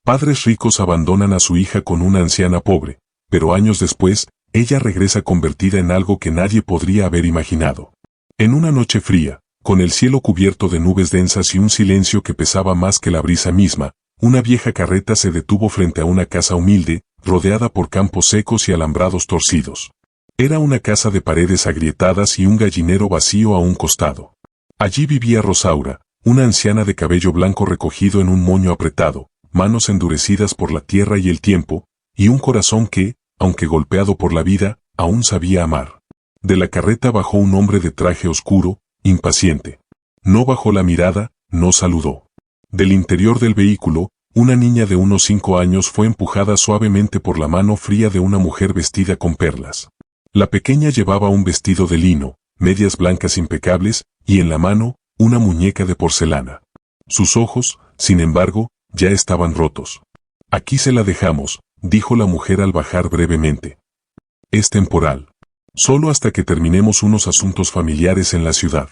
Padres ricos abandonan a su hija con una anciana pobre, pero años después, ella regresa convertida en algo que nadie podría haber imaginado. En una noche fría, con el cielo cubierto de nubes densas y un silencio que pesaba más que la brisa misma, una vieja carreta se detuvo frente a una casa humilde, rodeada por campos secos y alambrados torcidos. Era una casa de paredes agrietadas y un gallinero vacío a un costado. Allí vivía Rosaura, una anciana de cabello blanco recogido en un moño apretado, manos endurecidas por la tierra y el tiempo, y un corazón que, aunque golpeado por la vida, aún sabía amar. De la carreta bajó un hombre de traje oscuro, impaciente. No bajó la mirada, no saludó. Del interior del vehículo, una niña de unos 5 años fue empujada suavemente por la mano fría de una mujer vestida con perlas. La pequeña llevaba un vestido de lino, medias blancas impecables, y en la mano, una muñeca de porcelana. Sus ojos, sin embargo, ya estaban rotos. Aquí se la dejamos, dijo la mujer al bajar brevemente. Es temporal. Solo hasta que terminemos unos asuntos familiares en la ciudad.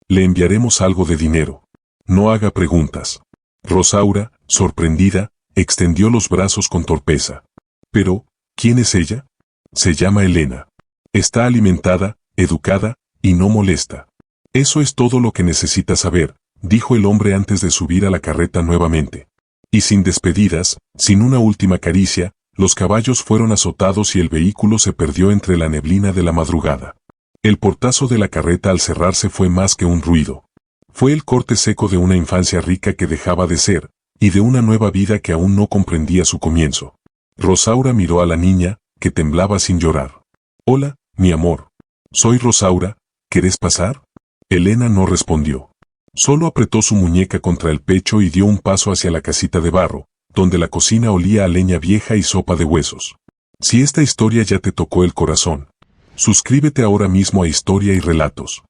Le enviaremos algo de dinero. No haga preguntas. Rosaura, sorprendida, extendió los brazos con torpeza. Pero, ¿quién es ella? Se llama Elena. Está alimentada, educada, y no molesta. Eso es todo lo que necesita saber, dijo el hombre antes de subir a la carreta nuevamente. Y sin despedidas, sin una última caricia, los caballos fueron azotados y el vehículo se perdió entre la neblina de la madrugada. El portazo de la carreta al cerrarse fue más que un ruido. Fue el corte seco de una infancia rica que dejaba de ser, y de una nueva vida que aún no comprendía su comienzo. Rosaura miró a la niña, que temblaba sin llorar. Hola, mi amor. Soy Rosaura, ¿querés pasar? Elena no respondió. Solo apretó su muñeca contra el pecho y dio un paso hacia la casita de barro, donde la cocina olía a leña vieja y sopa de huesos. Si esta historia ya te tocó el corazón, suscríbete ahora mismo a Historia y Relatos.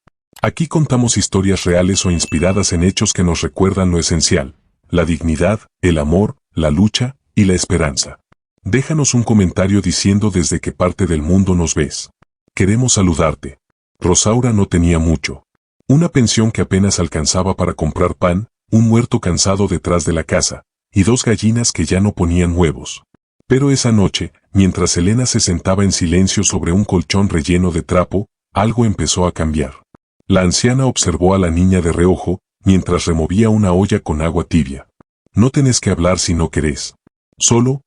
Aquí contamos historias reales o inspiradas en hechos que nos recuerdan lo esencial, la dignidad, el amor, la lucha y la esperanza. Déjanos un comentario diciendo desde qué parte del mundo nos ves. Queremos saludarte. Rosaura no tenía mucho. Una pensión que apenas alcanzaba para comprar pan, un muerto cansado detrás de la casa, y 2 gallinas que ya no ponían huevos. Pero esa noche, mientras Elena se sentaba en silencio sobre un colchón relleno de trapo, algo empezó a cambiar. La anciana observó a la niña de reojo, mientras removía una olla con agua tibia. No tenés que hablar si no querés. Solo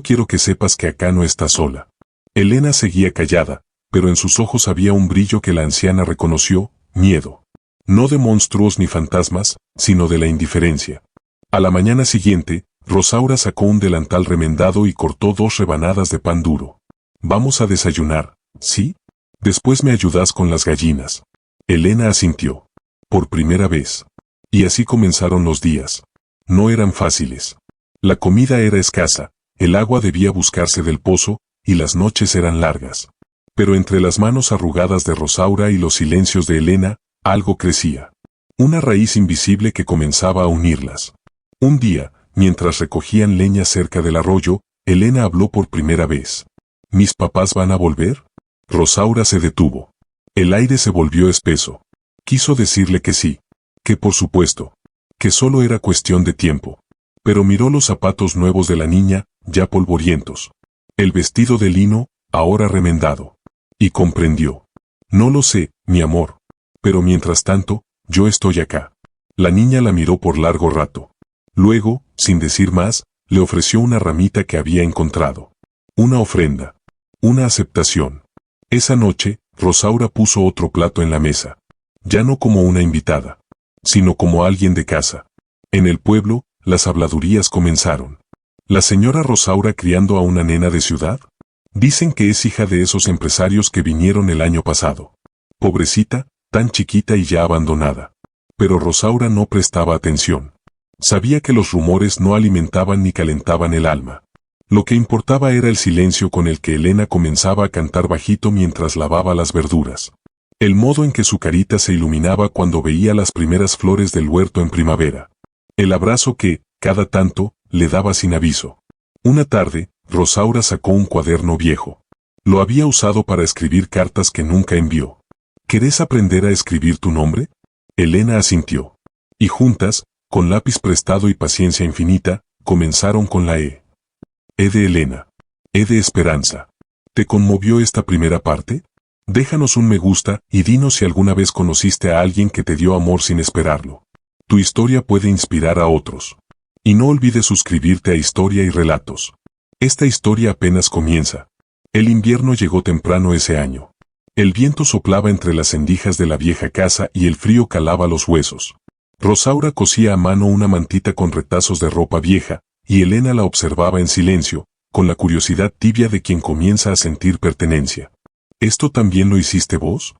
quiero que sepas que acá no estás sola. Elena seguía callada, pero en sus ojos había un brillo que la anciana reconoció, miedo. No de monstruos ni fantasmas, sino de la indiferencia. A la mañana siguiente, Rosaura sacó un delantal remendado y cortó 2 rebanadas de pan duro. Vamos a desayunar, ¿sí? Después me ayudás con las gallinas. Elena asintió. Por primera vez. Y así comenzaron los días. No eran fáciles. La comida era escasa, el agua debía buscarse del pozo, y las noches eran largas. Pero entre las manos arrugadas de Rosaura y los silencios de Elena, algo crecía. Una raíz invisible que comenzaba a unirlas. Un día, mientras recogían leña cerca del arroyo, Elena habló por primera vez. ¿Mis papás van a volver? Rosaura se detuvo. El aire se volvió espeso. Quiso decirle que sí, que por supuesto, que solo era cuestión de tiempo. Pero miró los zapatos nuevos de la niña, ya polvorientos. El vestido de lino, ahora remendado. Y comprendió. No lo sé, mi amor. Pero mientras tanto, yo estoy acá. La niña la miró por largo rato. Luego, sin decir más, le ofreció una ramita que había encontrado. Una ofrenda. Una aceptación. Esa noche, Rosaura puso otro plato en la mesa. Ya no como una invitada, sino como alguien de casa. En el pueblo, las habladurías comenzaron. ¿La señora Rosaura criando a una nena de ciudad? Dicen que es hija de esos empresarios que vinieron el año pasado. Pobrecita, tan chiquita y ya abandonada. Pero Rosaura no prestaba atención. Sabía que los rumores no alimentaban ni calentaban el alma. Lo que importaba era el silencio con el que Elena comenzaba a cantar bajito mientras lavaba las verduras. El modo en que su carita se iluminaba cuando veía las primeras flores del huerto en primavera. El abrazo que, cada tanto, le daba sin aviso. Una tarde, Rosaura sacó un cuaderno viejo. Lo había usado para escribir cartas que nunca envió. ¿Querés aprender a escribir tu nombre? Elena asintió. Y juntas, con lápiz prestado y paciencia infinita, comenzaron con la E. E de Elena. E de Esperanza. ¿Te conmovió esta primera parte? Déjanos un me gusta y dinos si alguna vez conociste a alguien que te dio amor sin esperarlo. Tu historia puede inspirar a otros. Y no olvides suscribirte a Historia y Relatos. Esta historia apenas comienza. El invierno llegó temprano ese año. El viento soplaba entre las endijas de la vieja casa y el frío calaba los huesos. Rosaura cosía a mano una mantita con retazos de ropa vieja, y Elena la observaba en silencio, con la curiosidad tibia de quien comienza a sentir pertenencia. ¿Esto también lo hiciste vos?,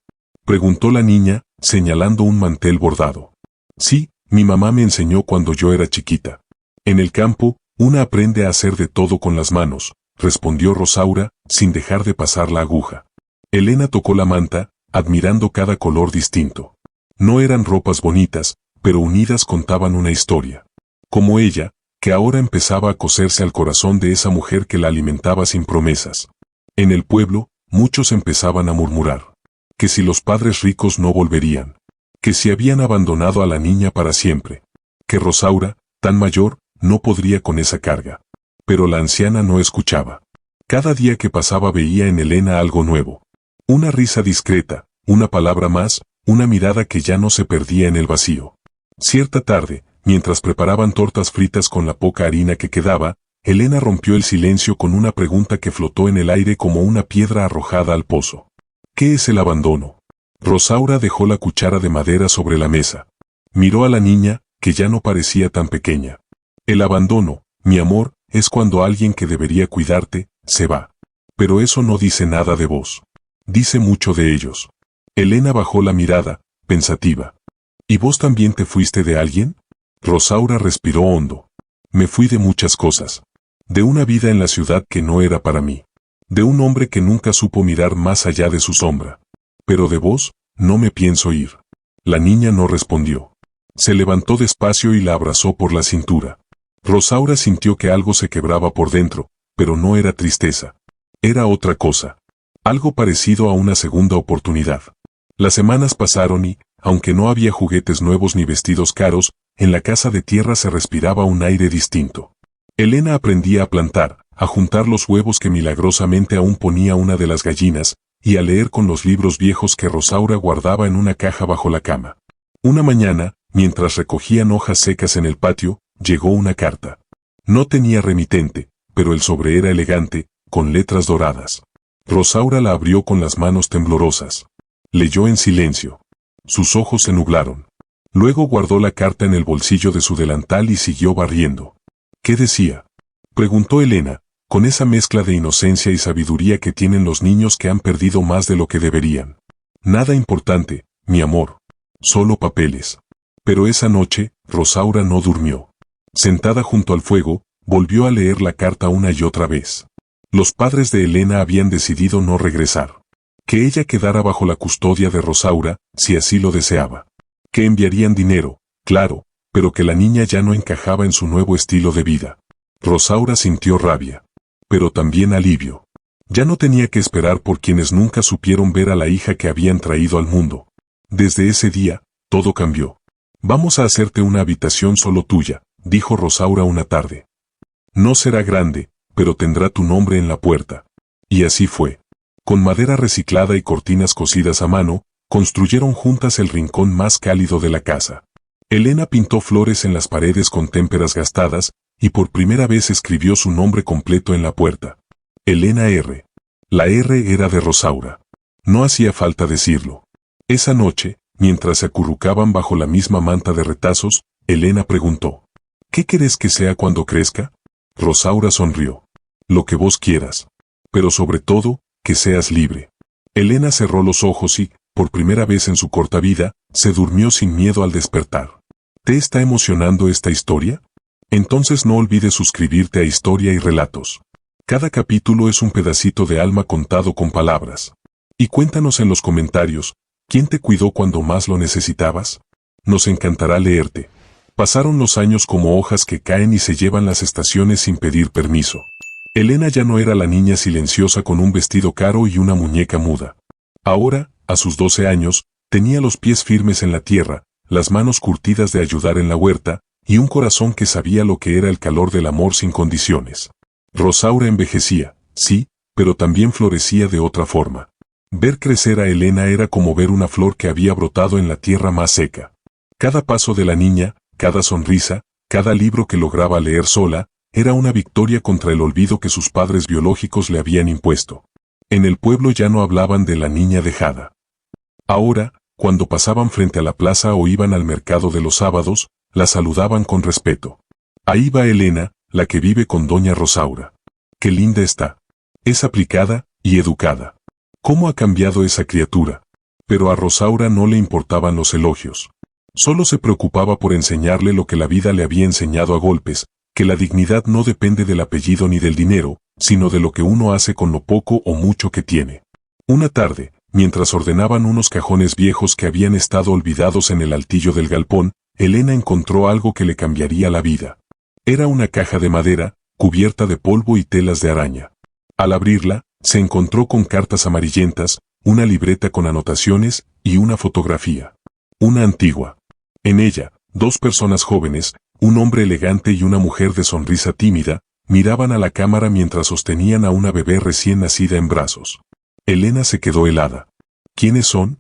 preguntó la niña, señalando un mantel bordado. Sí, mi mamá me enseñó cuando yo era chiquita. En el campo, una aprende a hacer de todo con las manos, respondió Rosaura, sin dejar de pasar la aguja. Elena tocó la manta, admirando cada color distinto. No eran ropas bonitas, pero unidas contaban una historia. Como ella, que ahora empezaba a coserse al corazón de esa mujer que la alimentaba sin promesas. En el pueblo, muchos empezaban a murmurar. Que si los padres ricos no volverían. Que si habían abandonado a la niña para siempre. Que Rosaura, tan mayor, no podría con esa carga. Pero la anciana no escuchaba. Cada día que pasaba veía en Elena algo nuevo. Una risa discreta, una palabra más, una mirada que ya no se perdía en el vacío. Cierta tarde, mientras preparaban tortas fritas con la poca harina que quedaba, Elena rompió el silencio con una pregunta que flotó en el aire como una piedra arrojada al pozo. ¿Qué es el abandono? Rosaura dejó la cuchara de madera sobre la mesa. Miró a la niña, que ya no parecía tan pequeña. El abandono, mi amor, es cuando alguien que debería cuidarte, se va. Pero eso no dice nada de vos. Dice mucho de ellos. Elena bajó la mirada, pensativa. ¿Y vos también te fuiste de alguien? Rosaura respiró hondo. Me fui de muchas cosas. De una vida en la ciudad que no era para mí. De un hombre que nunca supo mirar más allá de su sombra. Pero de vos, no me pienso ir. La niña no respondió. Se levantó despacio y la abrazó por la cintura. Rosaura sintió que algo se quebraba por dentro, pero no era tristeza. Era otra cosa. Algo parecido a una segunda oportunidad. Las semanas pasaron y, aunque no había juguetes nuevos ni vestidos caros, en la casa de tierra se respiraba un aire distinto. Elena aprendía a plantar, a juntar los huevos que milagrosamente aún ponía una de las gallinas, y a leer con los libros viejos que Rosaura guardaba en una caja bajo la cama. Una mañana, mientras recogían hojas secas en el patio, llegó una carta. No tenía remitente, pero el sobre era elegante, con letras doradas. Rosaura la abrió con las manos temblorosas. Leyó en silencio. Sus ojos se nublaron. Luego guardó la carta en el bolsillo de su delantal y siguió barriendo. ¿Qué decía?, preguntó Elena, con esa mezcla de inocencia y sabiduría que tienen los niños que han perdido más de lo que deberían. Nada importante, mi amor. Solo papeles. Pero esa noche, Rosaura no durmió. Sentada junto al fuego, volvió a leer la carta una y otra vez. Los padres de Elena habían decidido no regresar. Que ella quedara bajo la custodia de Rosaura, si así lo deseaba. Que enviarían dinero, claro, pero que la niña ya no encajaba en su nuevo estilo de vida. Rosaura sintió rabia. Pero también alivio. Ya no tenía que esperar por quienes nunca supieron ver a la hija que habían traído al mundo. Desde ese día, todo cambió. Vamos a hacerte una habitación solo tuya, dijo Rosaura una tarde. No será grande, pero tendrá tu nombre en la puerta. Y así fue. Con madera reciclada y cortinas cosidas a mano, construyeron juntas el rincón más cálido de la casa. Elena pintó flores en las paredes con témperas gastadas, y por primera vez escribió su nombre completo en la puerta. Elena R. La R era de Rosaura. No hacía falta decirlo. Esa noche, mientras se acurrucaban bajo la misma manta de retazos, Elena preguntó: ¿qué querés que sea cuando crezca? Rosaura sonrió. Lo que vos quieras. Pero sobre todo, que seas libre. Elena cerró los ojos y, por primera vez en su corta vida, se durmió sin miedo al despertar. ¿Te está emocionando esta historia? Entonces no olvides suscribirte a Historia y Relatos. Cada capítulo es un pedacito de alma contado con palabras. Y cuéntanos en los comentarios, ¿quién te cuidó cuando más lo necesitabas? Nos encantará leerte. Pasaron los años como hojas que caen y se llevan las estaciones sin pedir permiso. Elena ya no era la niña silenciosa con un vestido caro y una muñeca muda. Ahora, a sus 12 años, tenía los pies firmes en la tierra, las manos curtidas de ayudar en la huerta, y un corazón que sabía lo que era el calor del amor sin condiciones. Rosaura envejecía, sí, pero también florecía de otra forma. Ver crecer a Elena era como ver una flor que había brotado en la tierra más seca. Cada paso de la niña, cada sonrisa, cada libro que lograba leer sola, era una victoria contra el olvido que sus padres biológicos le habían impuesto. En el pueblo ya no hablaban de la niña dejada. Ahora, cuando pasaban frente a la plaza o iban al mercado de los sábados, la saludaban con respeto. Ahí va Elena, la que vive con doña Rosaura. Qué linda está. Es aplicada y educada. ¿Cómo ha cambiado esa criatura? Pero a Rosaura no le importaban los elogios. Solo se preocupaba por enseñarle lo que la vida le había enseñado a golpes, que la dignidad no depende del apellido ni del dinero, sino de lo que uno hace con lo poco o mucho que tiene. Una tarde, mientras ordenaban unos cajones viejos que habían estado olvidados en el altillo del galpón, Elena encontró algo que le cambiaría la vida. Era una caja de madera, cubierta de polvo y telas de araña. Al abrirla, se encontró con cartas amarillentas, una libreta con anotaciones y una fotografía. Una antigua. En ella, dos personas jóvenes, un hombre elegante y una mujer de sonrisa tímida, miraban a la cámara mientras sostenían a una bebé recién nacida en brazos. Elena se quedó helada. ¿Quiénes son?,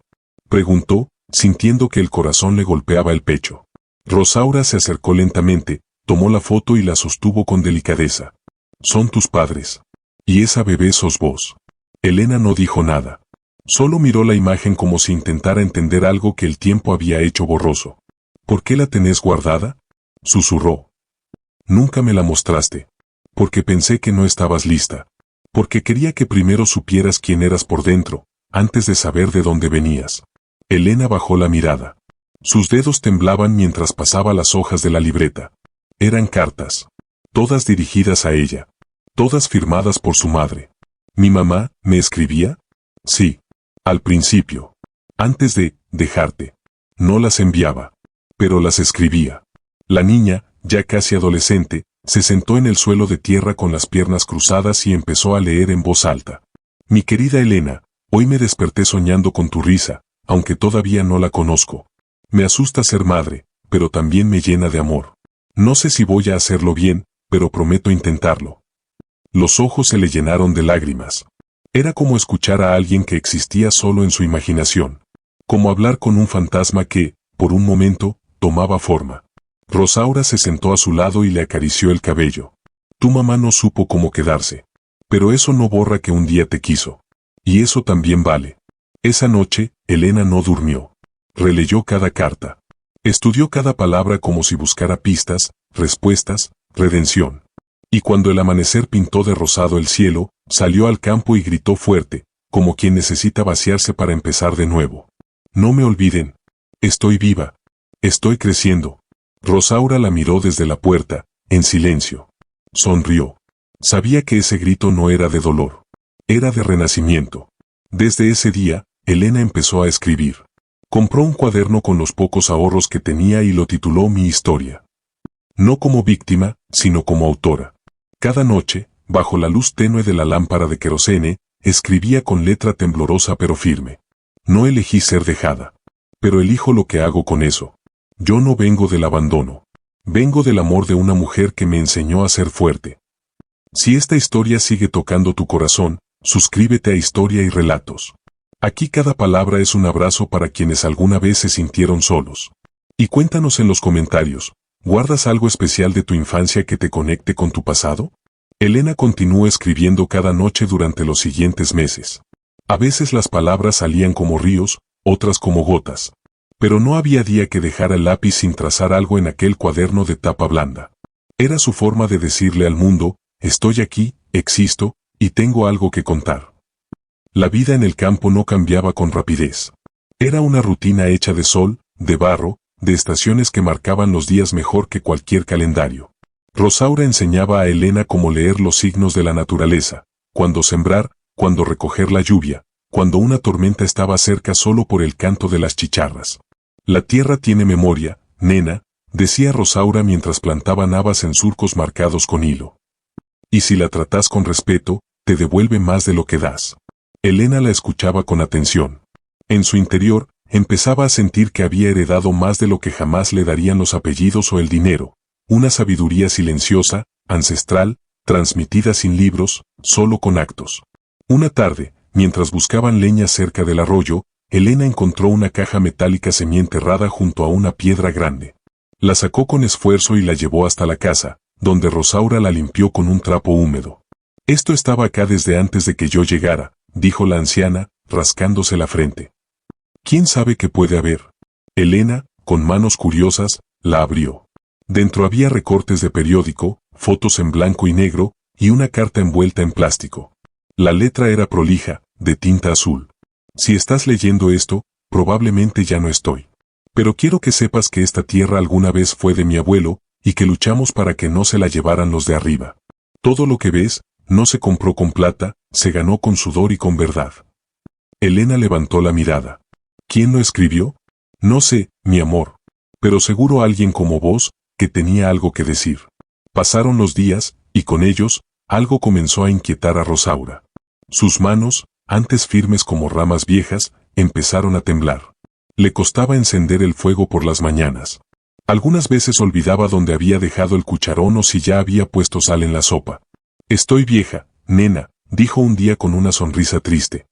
preguntó, sintiendo que el corazón le golpeaba el pecho. Rosaura se acercó lentamente, tomó la foto y la sostuvo con delicadeza. Son tus padres. Y esa bebé sos vos. Elena no dijo nada. Solo miró la imagen como si intentara entender algo que el tiempo había hecho borroso. ¿Por qué la tenés guardada?, susurró. Nunca me la mostraste. Porque pensé que no estabas lista. Porque quería que primero supieras quién eras por dentro, antes de saber de dónde venías. Elena bajó la mirada. Sus dedos temblaban mientras pasaba las hojas de la libreta. Eran cartas. Todas dirigidas a ella. Todas firmadas por su madre. ¿Mi mamá me escribía? Sí. Al principio. Antes de dejarte. No las enviaba. Pero las escribía. La niña, ya casi adolescente, se sentó en el suelo de tierra con las piernas cruzadas y empezó a leer en voz alta. Mi querida Elena, hoy me desperté soñando con tu risa, aunque todavía no la conozco. Me asusta ser madre, pero también me llena de amor. No sé si voy a hacerlo bien, pero prometo intentarlo. Los ojos se le llenaron de lágrimas. Era como escuchar a alguien que existía solo en su imaginación. Como hablar con un fantasma que, por un momento, tomaba forma. Rosaura se sentó a su lado y le acarició el cabello. Tu mamá no supo cómo quedarse. Pero eso no borra que un día te quiso. Y eso también vale. Esa noche, Elena no durmió. Releyó cada carta. Estudió cada palabra como si buscara pistas, respuestas, redención. Y cuando el amanecer pintó de rosado el cielo, salió al campo y gritó fuerte, como quien necesita vaciarse para empezar de nuevo. No me olviden. Estoy viva. Estoy creciendo. Rosaura la miró desde la puerta, en silencio. Sonrió. Sabía que ese grito no era de dolor. Era de renacimiento. Desde ese día, Elena empezó a escribir. Compró un cuaderno con los pocos ahorros que tenía y lo tituló Mi historia. No como víctima, sino como autora. Cada noche, bajo la luz tenue de la lámpara de querosene, escribía con letra temblorosa pero firme. No elegí ser dejada. Pero elijo lo que hago con eso. Yo no vengo del abandono. Vengo del amor de una mujer que me enseñó a ser fuerte. Si esta historia sigue tocando tu corazón, suscríbete a Historia y Relatos. Aquí cada palabra es un abrazo para quienes alguna vez se sintieron solos. Y cuéntanos en los comentarios, ¿guardas algo especial de tu infancia que te conecte con tu pasado? Elena continuó escribiendo cada noche durante los siguientes meses. A veces las palabras salían como ríos, otras como gotas. Pero no había día que dejara el lápiz sin trazar algo en aquel cuaderno de tapa blanda. Era su forma de decirle al mundo, estoy aquí, existo, y tengo algo que contar. La vida en el campo no cambiaba con rapidez. Era una rutina hecha de sol, de barro, de estaciones que marcaban los días mejor que cualquier calendario. Rosaura enseñaba a Elena cómo leer los signos de la naturaleza, cuándo sembrar, cuándo recoger la lluvia, cuando una tormenta estaba cerca solo por el canto de las chicharras. La tierra tiene memoria, nena, decía Rosaura mientras plantaban habas en surcos marcados con hilo. Y si la tratás con respeto, te devuelve más de lo que das. Elena la escuchaba con atención. En su interior, empezaba a sentir que había heredado más de lo que jamás le darían los apellidos o el dinero, una sabiduría silenciosa, ancestral, transmitida sin libros, solo con actos. Una tarde, mientras buscaban leña cerca del arroyo, Elena encontró una caja metálica semienterrada junto a una piedra grande. La sacó con esfuerzo y la llevó hasta la casa, donde Rosaura la limpió con un trapo húmedo. «Esto estaba acá desde antes de que yo llegara», dijo la anciana, rascándose la frente. «¿Quién sabe qué puede haber?». Elena, con manos curiosas, la abrió. Dentro había recortes de periódico, fotos en blanco y negro, y una carta envuelta en plástico. La letra era prolija, de tinta azul. «Si estás leyendo esto, probablemente ya no estoy. Pero quiero que sepas que esta tierra alguna vez fue de mi abuelo, y que luchamos para que no se la llevaran los de arriba. Todo lo que ves, no se compró con plata, se ganó con sudor y con verdad». Elena levantó la mirada. «¿Quién lo escribió?». «No sé, mi amor. Pero seguro alguien como vos, que tenía algo que decir». Pasaron los días, y con ellos, algo comenzó a inquietar a Rosaura. Sus manos, antes firmes como ramas viejas, empezaron a temblar. Le costaba encender el fuego por las mañanas. Algunas veces olvidaba dónde había dejado el cucharón o si ya había puesto sal en la sopa. «Estoy vieja, nena», dijo un día con una sonrisa triste.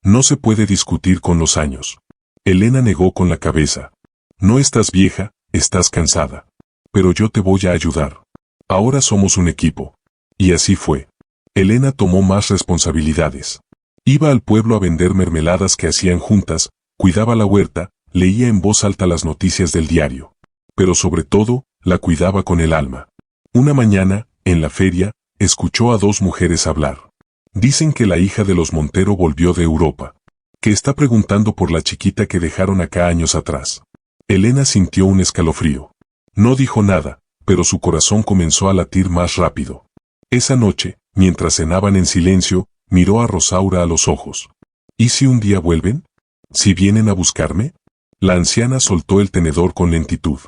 «No se puede discutir con los años». Elena negó con la cabeza. «No estás vieja, estás cansada. Pero yo te voy a ayudar. Ahora somos un equipo». Y así fue. Elena tomó más responsabilidades. Iba al pueblo a vender mermeladas que hacían juntas, cuidaba la huerta, leía en voz alta las noticias del diario. Pero sobre todo, la cuidaba con el alma. Una mañana, en la feria, escuchó a dos mujeres hablar. Dicen que la hija de los Montero volvió de Europa. Que está preguntando por la chiquita que dejaron acá años atrás. Elena sintió un escalofrío. No dijo nada, pero su corazón comenzó a latir más rápido. Esa noche, mientras cenaban en silencio, miró a Rosaura a los ojos. «¿Y si un día vuelven? ¿Si vienen a buscarme?». La anciana soltó el tenedor con lentitud.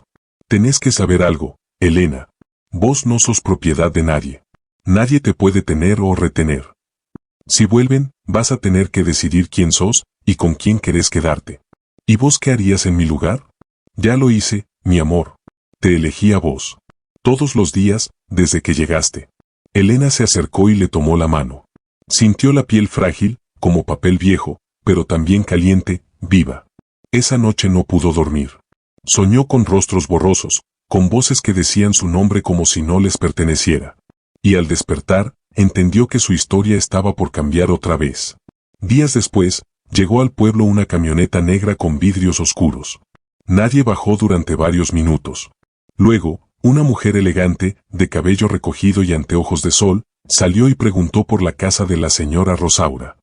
«Tenés que saber algo, Elena. Vos no sos propiedad de nadie. Nadie te puede tener o retener. Si vuelven, vas a tener que decidir quién sos y con quién querés quedarte. ¿Y vos qué harías en mi lugar?». «Ya lo hice, mi amor. Te elegí a vos. Todos los días, desde que llegaste». Elena se acercó y le tomó la mano. Sintió la piel frágil, como papel viejo, pero también caliente, viva. Esa noche no pudo dormir. Soñó con rostros borrosos, con voces que decían su nombre como si no les perteneciera. Y al despertar, entendió que su historia estaba por cambiar otra vez. Días después, llegó al pueblo una camioneta negra con vidrios oscuros. Nadie bajó durante varios minutos. Luego, una mujer elegante, de cabello recogido y anteojos de sol, salió y preguntó por la casa de la señora Rosaura.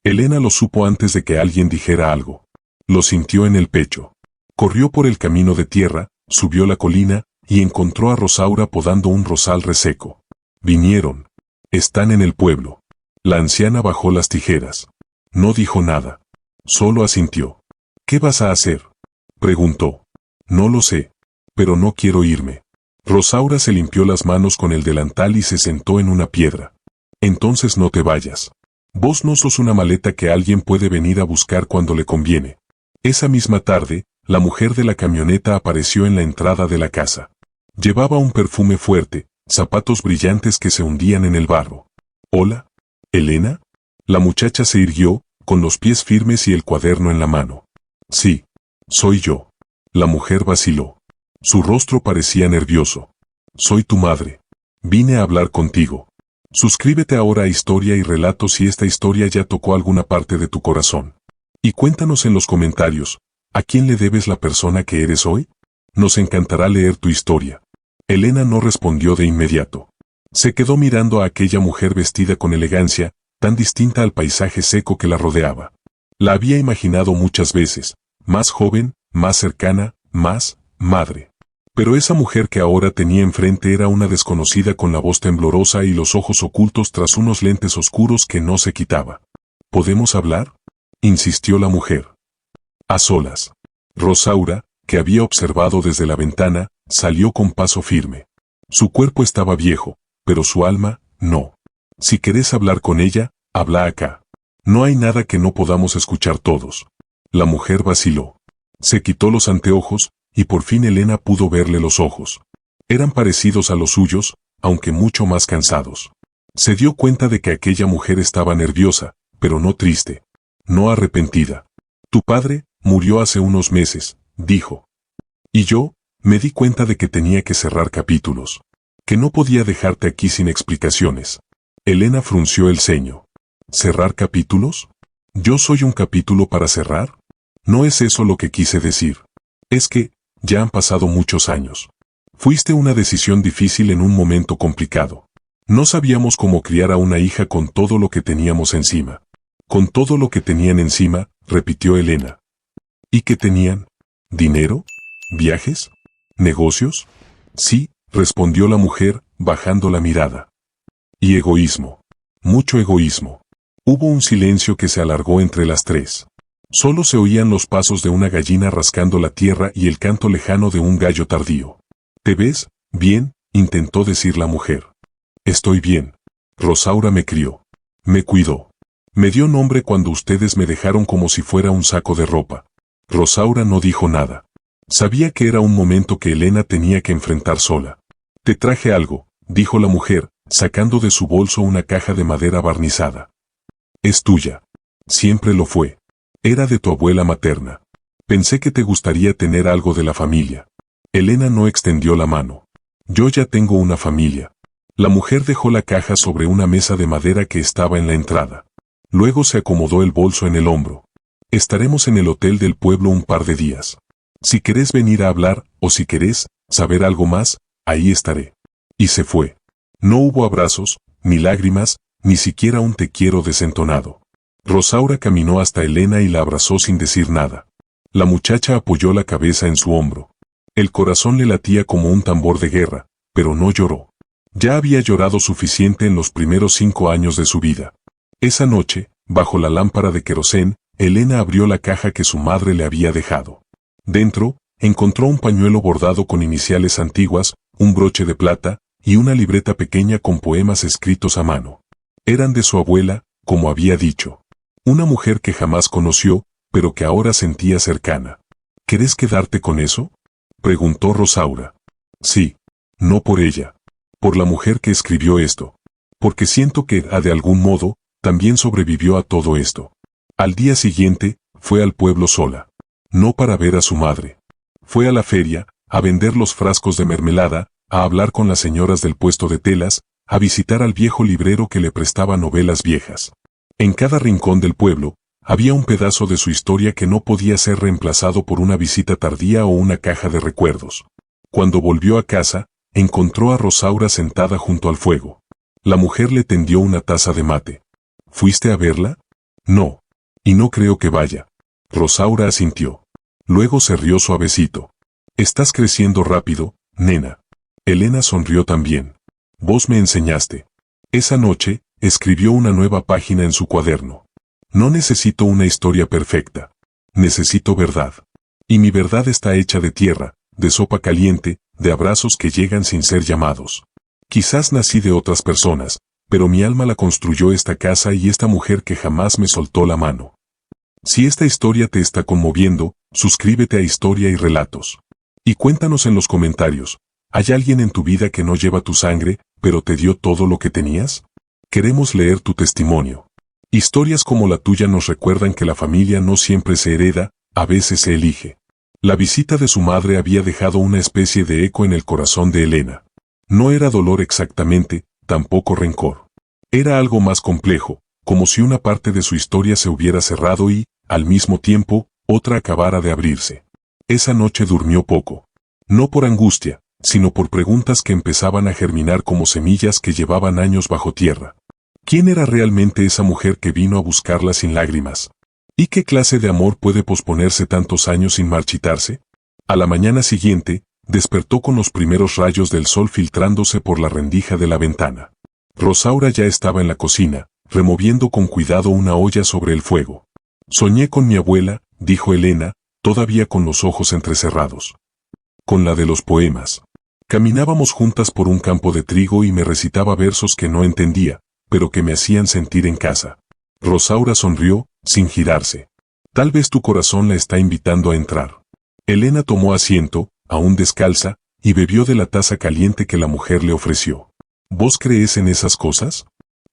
Elena lo supo antes de que alguien dijera algo. Lo sintió en el pecho. Corrió por el camino de tierra, subió la colina, y encontró a Rosaura podando un rosal reseco. «Vinieron. Están en el pueblo». La anciana bajó las tijeras. No dijo nada. Solo asintió. «¿Qué vas a hacer?», preguntó. «No lo sé. Pero no quiero irme». Rosaura se limpió las manos con el delantal y se sentó en una piedra. «Entonces no te vayas. Vos no sos una maleta que alguien puede venir a buscar cuando le conviene». Esa misma tarde, la mujer de la camioneta apareció en la entrada de la casa. Llevaba un perfume fuerte, zapatos brillantes que se hundían en el barro. «¿Hola? ¿Elena?». La muchacha se irguió, con los pies firmes y el cuaderno en la mano. «Sí, soy yo». La mujer vaciló. Su rostro parecía nervioso. «Soy tu madre. Vine a hablar contigo. Suscríbete ahora a Historia y Relatos si esta historia ya tocó alguna parte de tu corazón. Y cuéntanos en los comentarios, ¿a quién le debes la persona que eres hoy? Nos encantará leer tu historia». Elena no respondió de inmediato. Se quedó mirando a aquella mujer vestida con elegancia, tan distinta al paisaje seco que la rodeaba. La había imaginado muchas veces, más joven, más cercana, más madre. Pero esa mujer que ahora tenía enfrente era una desconocida con la voz temblorosa y los ojos ocultos tras unos lentes oscuros que no se quitaba. «¿Podemos hablar?», insistió la mujer. A solas. Rosaura, que había observado desde la ventana, salió con paso firme. Su cuerpo estaba viejo, pero su alma, no. «Si querés hablar con ella, habla acá. No hay nada que no podamos escuchar todos». La mujer vaciló. Se quitó los anteojos, y por fin Elena pudo verle los ojos. Eran parecidos a los suyos, aunque mucho más cansados. Se dio cuenta de que aquella mujer estaba nerviosa, pero no triste, no arrepentida. Tu padre murió hace unos meses, dijo. Y yo me di cuenta de que tenía que cerrar capítulos, que no podía dejarte aquí sin explicaciones. Elena frunció el ceño. ¿Cerrar capítulos? ¿Yo soy un capítulo para cerrar? No es eso lo que quise decir. Es que, ya han pasado muchos años. Fuiste una decisión difícil en un momento complicado. No sabíamos cómo criar a una hija con todo lo que teníamos encima. Con todo lo que tenían encima, repitió Elena. ¿Y qué tenían? ¿Dinero? ¿Viajes? ¿Negocios? Sí, respondió la mujer, bajando la mirada. Y egoísmo. Mucho egoísmo. Hubo un silencio que se alargó entre las tres. Solo se oían los pasos de una gallina rascando la tierra y el canto lejano de un gallo tardío. ¿Te ves bien?, intentó decir la mujer. Estoy bien. Rosaura me crió. Me cuidó. Me dio nombre cuando ustedes me dejaron como si fuera un saco de ropa. Rosaura no dijo nada. Sabía que era un momento que Elena tenía que enfrentar sola. Te traje algo, dijo la mujer, sacando de su bolso una caja de madera barnizada. Es tuya. Siempre lo fue. Era de tu abuela materna. Pensé que te gustaría tener algo de la familia. Elena no extendió la mano. Yo ya tengo una familia. La mujer dejó la caja sobre una mesa de madera que estaba en la entrada. Luego se acomodó el bolso en el hombro. Estaremos en el hotel del pueblo un par de días. Si querés venir a hablar, o si querés saber algo más, ahí estaré. Y se fue. No hubo abrazos, ni lágrimas, ni siquiera un te quiero desentonado. Rosaura caminó hasta Elena y la abrazó sin decir nada. La muchacha apoyó la cabeza en su hombro. El corazón le latía como un tambor de guerra, pero no lloró. Ya había llorado suficiente en los primeros 5 años de su vida. Esa noche, bajo la lámpara de querosén, Elena abrió la caja que su madre le había dejado. Dentro, encontró un pañuelo bordado con iniciales antiguas, un broche de plata, y una libreta pequeña con poemas escritos a mano. Eran de su abuela, como había dicho. Una mujer que jamás conoció, pero que ahora sentía cercana. ¿Querés quedarte con eso?, preguntó Rosaura. Sí. No por ella. Por la mujer que escribió esto. Porque siento que, de algún modo, también sobrevivió a todo esto. Al día siguiente, fue al pueblo sola. No para ver a su madre. Fue a la feria, a vender los frascos de mermelada, a hablar con las señoras del puesto de telas, a visitar al viejo librero que le prestaba novelas viejas. En cada rincón del pueblo, había un pedazo de su historia que no podía ser reemplazado por una visita tardía o una caja de recuerdos. Cuando volvió a casa, encontró a Rosaura sentada junto al fuego. La mujer le tendió una taza de mate. ¿Fuiste a verla? No. Y no creo que vaya. Rosaura asintió. Luego se rió suavecito. Estás creciendo rápido, nena. Elena sonrió también. Vos me enseñaste. Esa noche, escribió una nueva página en su cuaderno. No necesito una historia perfecta. Necesito verdad. Y mi verdad está hecha de tierra, de sopa caliente, de abrazos que llegan sin ser llamados. Quizás nací de otras personas, pero mi alma la construyó esta casa y esta mujer que jamás me soltó la mano. Si esta historia te está conmoviendo, suscríbete a Historia y Relatos. Y cuéntanos en los comentarios, ¿hay alguien en tu vida que no lleva tu sangre, pero te dio todo lo que tenías? Queremos leer tu testimonio. Historias como la tuya nos recuerdan que la familia no siempre se hereda, a veces se elige. La visita de su madre había dejado una especie de eco en el corazón de Elena. No era dolor exactamente, tampoco rencor. Era algo más complejo, como si una parte de su historia se hubiera cerrado y, al mismo tiempo, otra acabara de abrirse. Esa noche durmió poco. No por angustia, sino por preguntas que empezaban a germinar como semillas que llevaban años bajo tierra. ¿Quién era realmente esa mujer que vino a buscarla sin lágrimas? ¿Y qué clase de amor puede posponerse tantos años sin marchitarse? A la mañana siguiente, despertó con los primeros rayos del sol filtrándose por la rendija de la ventana. Rosaura ya estaba en la cocina, removiendo con cuidado una olla sobre el fuego. Soñé con mi abuela, dijo Elena, todavía con los ojos entrecerrados. Con la de los poemas. Caminábamos juntas por un campo de trigo y me recitaba versos que no entendía, pero que me hacían sentir en casa. Rosaura sonrió, sin girarse. Tal vez tu corazón la está invitando a entrar. Elena tomó asiento, aún descalza, y bebió de la taza caliente que la mujer le ofreció. ¿Vos crees en esas cosas?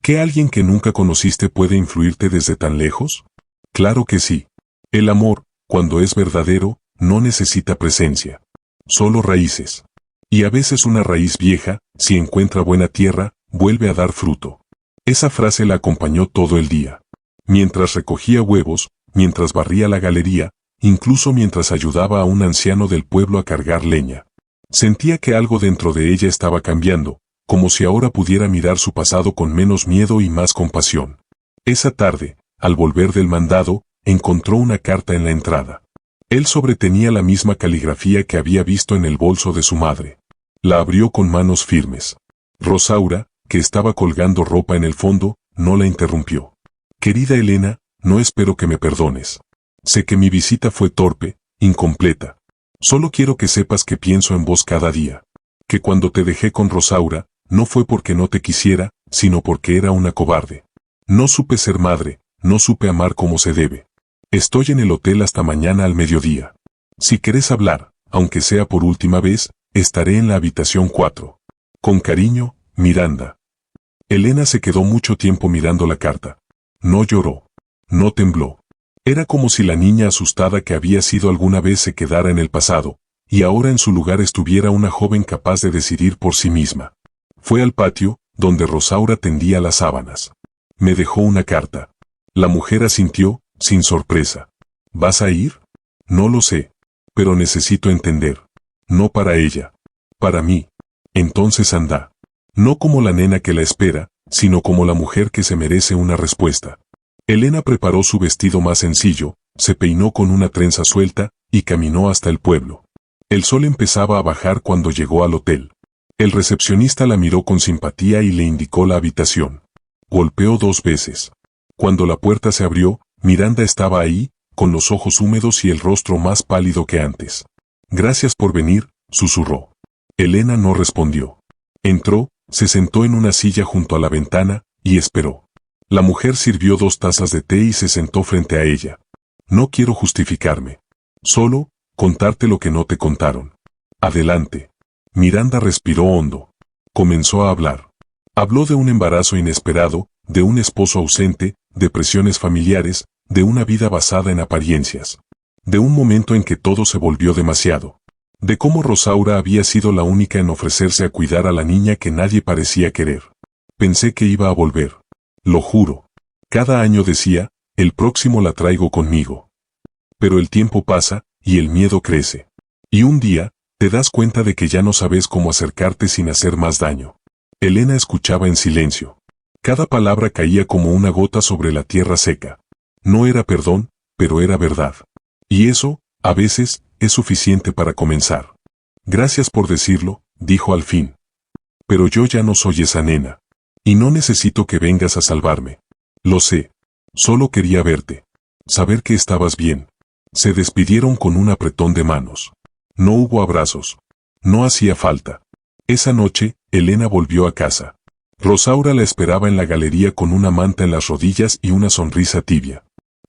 ¿Que alguien que nunca conociste puede influirte desde tan lejos? Claro que sí. El amor, cuando es verdadero, no necesita presencia. Solo raíces. Y a veces una raíz vieja, si encuentra buena tierra, vuelve a dar fruto. Esa frase la acompañó todo el día. Mientras recogía huevos, mientras barría la galería, incluso mientras ayudaba a un anciano del pueblo a cargar leña. Sentía que algo dentro de ella estaba cambiando, como si ahora pudiera mirar su pasado con menos miedo y más compasión. Esa tarde, al volver del mandado, encontró una carta en la entrada. Él sobretenía la misma caligrafía que había visto en el bolso de su madre. La abrió con manos firmes. Rosaura, que estaba colgando ropa en el fondo, no la interrumpió. Querida Elena, no espero que me perdones. Sé que mi visita fue torpe, incompleta. Solo quiero que sepas que pienso en vos cada día. Que cuando te dejé con Rosaura, no fue porque no te quisiera, sino porque era una cobarde. No supe ser madre, no supe amar como se debe. Estoy en el hotel hasta mañana al mediodía. Si querés hablar, aunque sea por última vez, estaré en la habitación 4. Con cariño, Miranda. Elena se quedó mucho tiempo mirando la carta. No lloró. No tembló. Era como si la niña asustada que había sido alguna vez se quedara en el pasado, y ahora en su lugar estuviera una joven capaz de decidir por sí misma. Fue al patio, donde Rosaura tendía las sábanas. Me dejó una carta. La mujer asintió, sin sorpresa. ¿Vas a ir? No lo sé. Pero necesito entender. No para ella. Para mí. Entonces anda. No como la nena que la espera, sino como la mujer que se merece una respuesta. Elena preparó su vestido más sencillo, se peinó con una trenza suelta, y caminó hasta el pueblo. El sol empezaba a bajar cuando llegó al hotel. El recepcionista la miró con simpatía y le indicó la habitación. Golpeó 2 veces. Cuando la puerta se abrió, Miranda estaba ahí, con los ojos húmedos y el rostro más pálido que antes. Gracias por venir, susurró. Elena no respondió. Entró, se sentó en una silla junto a la ventana, y esperó. La mujer sirvió 2 tazas de té y se sentó frente a ella. No quiero justificarme. Solo, contarte lo que no te contaron. Adelante. Miranda respiró hondo. Comenzó a hablar. Habló de un embarazo inesperado, de un esposo ausente, de presiones familiares, de una vida basada en apariencias. De un momento en que todo se volvió demasiado. De cómo Rosaura había sido la única en ofrecerse a cuidar a la niña que nadie parecía querer. Pensé que iba a volver. Lo juro. Cada año decía, el próximo la traigo conmigo. Pero el tiempo pasa, y el miedo crece. Y un día, te das cuenta de que ya no sabes cómo acercarte sin hacer más daño. Elena escuchaba en silencio. Cada palabra caía como una gota sobre la tierra seca. No era perdón, pero era verdad. Y eso, a veces, es suficiente para comenzar. Gracias por decirlo, dijo al fin. Pero yo ya no soy esa nena. Y no necesito que vengas a salvarme. Lo sé. Solo quería verte. Saber que estabas bien. Se despidieron con un apretón de manos. No hubo abrazos. No hacía falta. Esa noche, Elena volvió a casa. Rosaura la esperaba en la galería con una manta en las rodillas y una sonrisa tibia.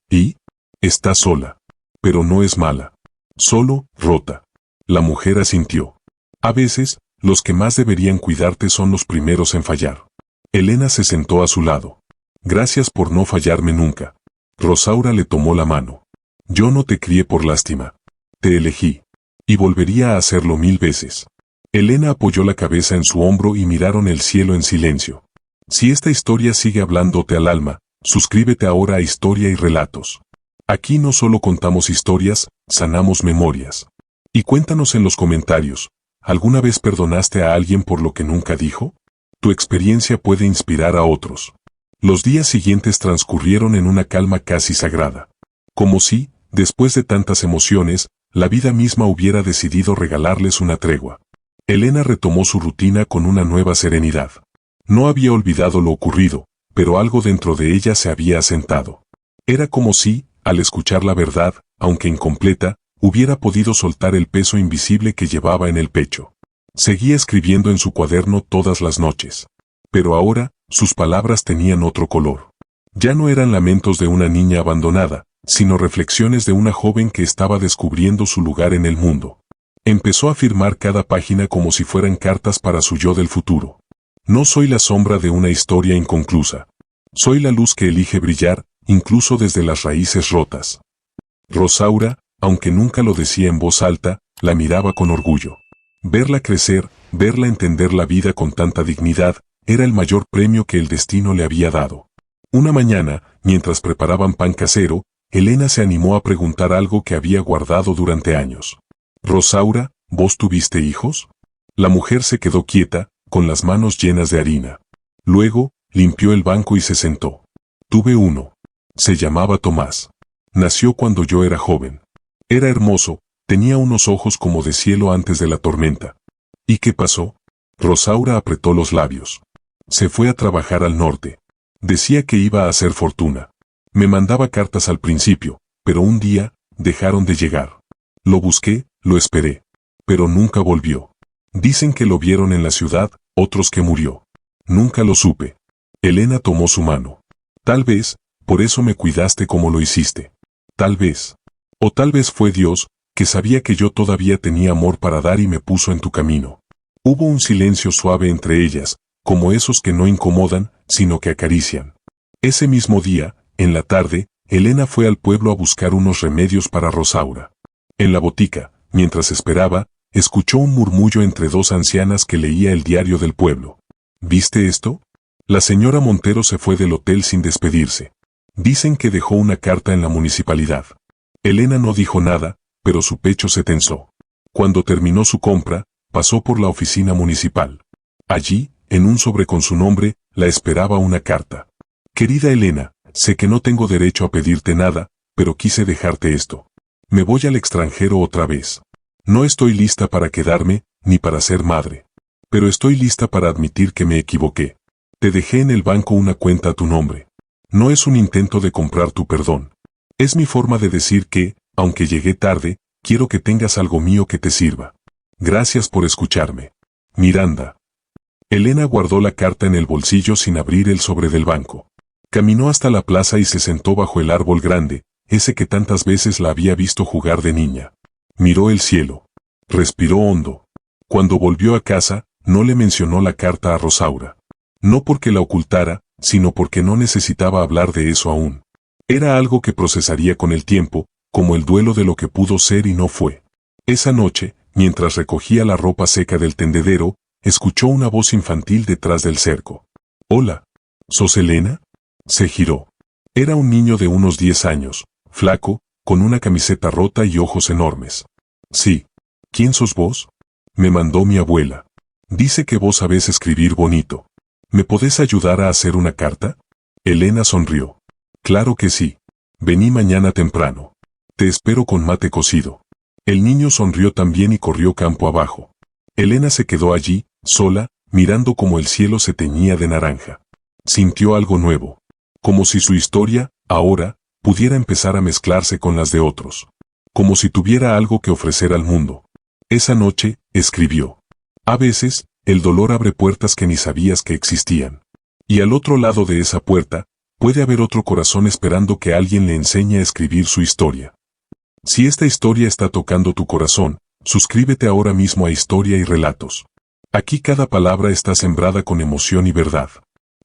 ¿Y? Está sola. Pero no es mala. Solo, rota. La mujer asintió. A veces, los que más deberían cuidarte son los primeros en fallar. Elena se sentó a su lado. Gracias por no fallarme nunca. Rosaura le tomó la mano. Yo no te crié por lástima. Te elegí. Y volvería a hacerlo 1000 veces. Elena apoyó la cabeza en su hombro y miraron el cielo en silencio. Si esta historia sigue hablándote al alma, suscríbete ahora a Historia y Relatos. Aquí no solo contamos historias, sanamos memorias. Y cuéntanos en los comentarios, ¿alguna vez perdonaste a alguien por lo que nunca dijo? Tu experiencia puede inspirar a otros. Los días siguientes transcurrieron en una calma casi sagrada. Como si, después de tantas emociones, la vida misma hubiera decidido regalarles una tregua. Elena retomó su rutina con una nueva serenidad. No había olvidado lo ocurrido, pero algo dentro de ella se había asentado. Era como si, al escuchar la verdad, aunque incompleta, hubiera podido soltar el peso invisible que llevaba en el pecho. Seguía escribiendo en su cuaderno todas las noches. Pero ahora, sus palabras tenían otro color. Ya no eran lamentos de una niña abandonada, sino reflexiones de una joven que estaba descubriendo su lugar en el mundo. Empezó a firmar cada página como si fueran cartas para su yo del futuro. No soy la sombra de una historia inconclusa. Soy la luz que elige brillar, incluso desde las raíces rotas. Rosaura, aunque nunca lo decía en voz alta, la miraba con orgullo. Verla crecer, verla entender la vida con tanta dignidad, era el mayor premio que el destino le había dado. Una mañana, mientras preparaban pan casero, Elena se animó a preguntar algo que había guardado durante años. «Rosaura, ¿vos tuviste hijos?» La mujer se quedó quieta, con las manos llenas de harina. Luego, limpió el banco y se sentó. «Tuve uno. Se llamaba Tomás. Nació cuando yo era joven. Era hermoso, tenía unos ojos como de cielo antes de la tormenta». «¿Y qué pasó?» Rosaura apretó los labios. «Se fue a trabajar al norte. Decía que iba a hacer fortuna. Me mandaba cartas al principio, pero un día, dejaron de llegar. Lo busqué, lo esperé. Pero nunca volvió. Dicen que lo vieron en la ciudad, otros que murió. Nunca lo supe». Elena tomó su mano. «Tal vez, por eso me cuidaste como lo hiciste. Tal vez. O tal vez fue Dios, que sabía que yo todavía tenía amor para dar y me puso en tu camino». Hubo un silencio suave entre ellas, como esos que no incomodan, sino que acarician. Ese mismo día, en la tarde, Elena fue al pueblo a buscar unos remedios para Rosaura. En la botica, mientras esperaba, escuchó un murmullo entre dos ancianas que leía el diario del pueblo. «¿Viste esto? La señora Montero se fue del hotel sin despedirse. Dicen que dejó una carta en la municipalidad». Elena no dijo nada, pero su pecho se tensó. Cuando terminó su compra, pasó por la oficina municipal. Allí, en un sobre con su nombre, la esperaba una carta. «Querida Elena, sé que no tengo derecho a pedirte nada, pero quise dejarte esto. Me voy al extranjero otra vez. No estoy lista para quedarme, ni para ser madre. Pero estoy lista para admitir que me equivoqué. Te dejé en el banco una cuenta a tu nombre. No es un intento de comprar tu perdón. Es mi forma de decir que, aunque llegué tarde, quiero que tengas algo mío que te sirva. Gracias por escucharme. Miranda». Elena guardó la carta en el bolsillo sin abrir el sobre del banco. Caminó hasta la plaza y se sentó bajo el árbol grande, ese que tantas veces la había visto jugar de niña. Miró el cielo. Respiró hondo. Cuando volvió a casa, no le mencionó la carta a Rosaura. No porque la ocultara, sino porque no necesitaba hablar de eso aún. Era algo que procesaría con el tiempo, como el duelo de lo que pudo ser y no fue. Esa noche, mientras recogía la ropa seca del tendedero, escuchó una voz infantil detrás del cerco. «Hola. ¿Sos Elena?» Se giró. Era un niño de unos 10 años, flaco, con una camiseta rota y ojos enormes. «Sí. ¿Quién sos vos?» «Me mandó mi abuela. Dice que vos sabés escribir bonito. ¿Me podés ayudar a hacer una carta?» Elena sonrió. «Claro que sí. Vení mañana temprano. Te espero con mate cocido». El niño sonrió también y corrió campo abajo. Elena se quedó allí, sola, mirando como el cielo se teñía de naranja. Sintió algo nuevo. Como si su historia, ahora, pudiera empezar a mezclarse con las de otros. Como si tuviera algo que ofrecer al mundo. Esa noche, escribió. A veces, el dolor abre puertas que ni sabías que existían. Y al otro lado de esa puerta, puede haber otro corazón esperando que alguien le enseñe a escribir su historia. Si esta historia está tocando tu corazón, suscríbete ahora mismo a Historia y Relatos. Aquí cada palabra está sembrada con emoción y verdad.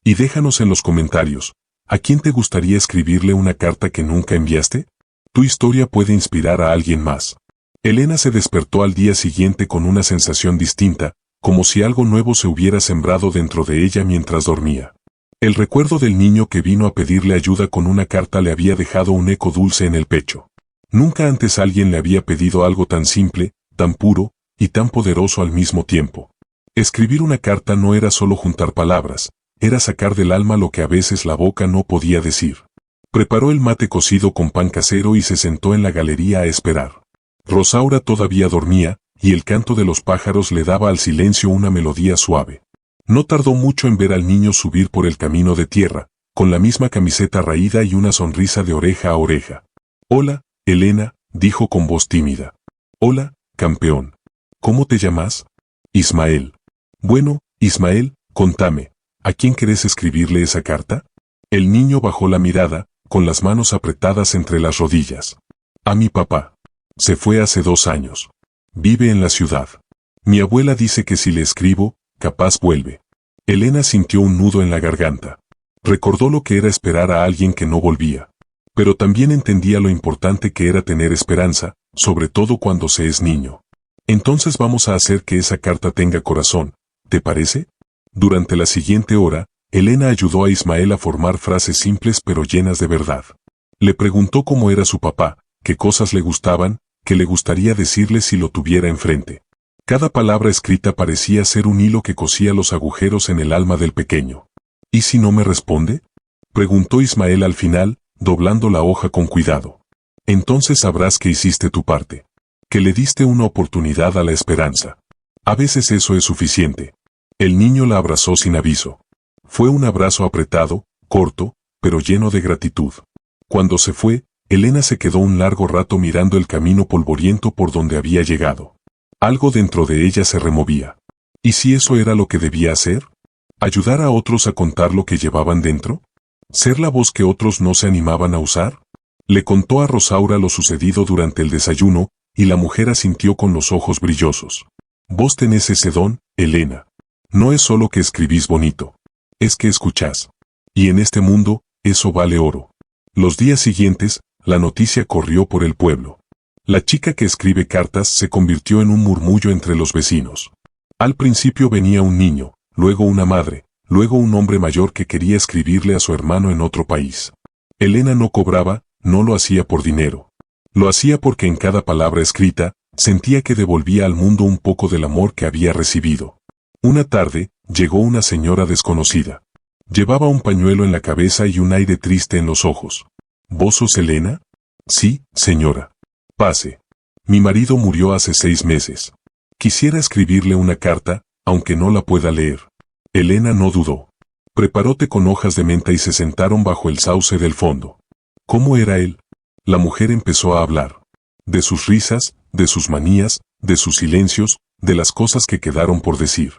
Y déjanos en los comentarios, ¿a quién te gustaría escribirle una carta que nunca enviaste? Tu historia puede inspirar a alguien más. Elena se despertó al día siguiente con una sensación distinta, como si algo nuevo se hubiera sembrado dentro de ella mientras dormía. El recuerdo del niño que vino a pedirle ayuda con una carta le había dejado un eco dulce en el pecho. Nunca antes alguien le había pedido algo tan simple, tan puro, y tan poderoso al mismo tiempo. Escribir una carta no era solo juntar palabras, era sacar del alma lo que a veces la boca no podía decir. Preparó el mate cocido con pan casero y se sentó en la galería a esperar. Rosaura todavía dormía, y el canto de los pájaros le daba al silencio una melodía suave. No tardó mucho en ver al niño subir por el camino de tierra, con la misma camiseta raída y una sonrisa de oreja a oreja. «Hola, Elena», dijo con voz tímida. «Hola, campeón. ¿Cómo te llamas?» «Ismael». «Bueno, Ismael, contame, ¿a quién querés escribirle esa carta?» El niño bajó la mirada, con las manos apretadas entre las rodillas. «A mi papá. Se fue hace 2 años. Vive en la ciudad. Mi abuela dice que si le escribo, capaz vuelve. Elena sintió un nudo en la garganta. Recordó lo que era esperar a alguien que no volvía. Pero también entendía lo importante que era tener esperanza, sobre todo cuando se es niño. Entonces vamos a hacer que esa carta tenga corazón, ¿te parece? Durante la siguiente hora, Elena ayudó a Ismael a formar frases simples pero llenas de verdad. Le preguntó cómo era su papá, qué cosas le gustaban, qué le gustaría decirle si lo tuviera enfrente. Cada palabra escrita parecía ser un hilo que cosía los agujeros en el alma del pequeño. ¿Y si no me responde?, preguntó Ismael al final, doblando la hoja con cuidado. Entonces sabrás que hiciste tu parte. Que le diste una oportunidad a la esperanza. A veces eso es suficiente. El niño la abrazó sin aviso. Fue un abrazo apretado, corto, pero lleno de gratitud. Cuando se fue, Elena se quedó un largo rato mirando el camino polvoriento por donde había llegado. Algo dentro de ella se removía. ¿Y si eso era lo que debía hacer? ¿Ayudar a otros a contar lo que llevaban dentro? ¿Ser la voz que otros no se animaban a usar? Le contó a Rosaura lo sucedido durante el desayuno, y la mujer asintió con los ojos brillosos. Vos tenés ese don, Elena. No es solo que escribís bonito. Es que escuchás. Y en este mundo, eso vale oro. Los días siguientes, la noticia corrió por el pueblo. La chica que escribe cartas se convirtió en un murmullo entre los vecinos. Al principio venía un niño, luego una madre, luego un hombre mayor que quería escribirle a su hermano en otro país. Elena no cobraba, no lo hacía por dinero. Lo hacía porque en cada palabra escrita, sentía que devolvía al mundo un poco del amor que había recibido. Una tarde, llegó una señora desconocida. Llevaba un pañuelo en la cabeza y un aire triste en los ojos. ¿Vos sos Elena? Sí, señora. Pase. Mi marido murió hace 6 meses. Quisiera escribirle una carta, aunque no la pueda leer. Elena no dudó. Preparó té con hojas de menta y se sentaron bajo el sauce del fondo. ¿Cómo era él? La mujer empezó a hablar. De sus risas, de sus manías, de sus silencios, de las cosas que quedaron por decir.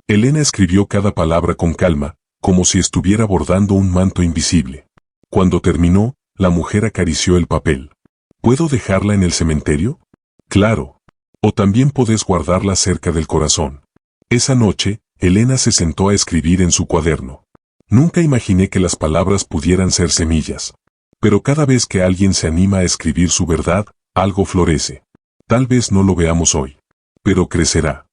Elena escribió cada palabra con calma, como si estuviera bordando un manto invisible. Cuando terminó, la mujer acarició el papel. ¿Puedo dejarla en el cementerio? Claro. O también podés guardarla cerca del corazón. Esa noche, Elena se sentó a escribir en su cuaderno. Nunca imaginé que las palabras pudieran ser semillas. Pero cada vez que alguien se anima a escribir su verdad, algo florece. Tal vez no lo veamos hoy. Pero crecerá.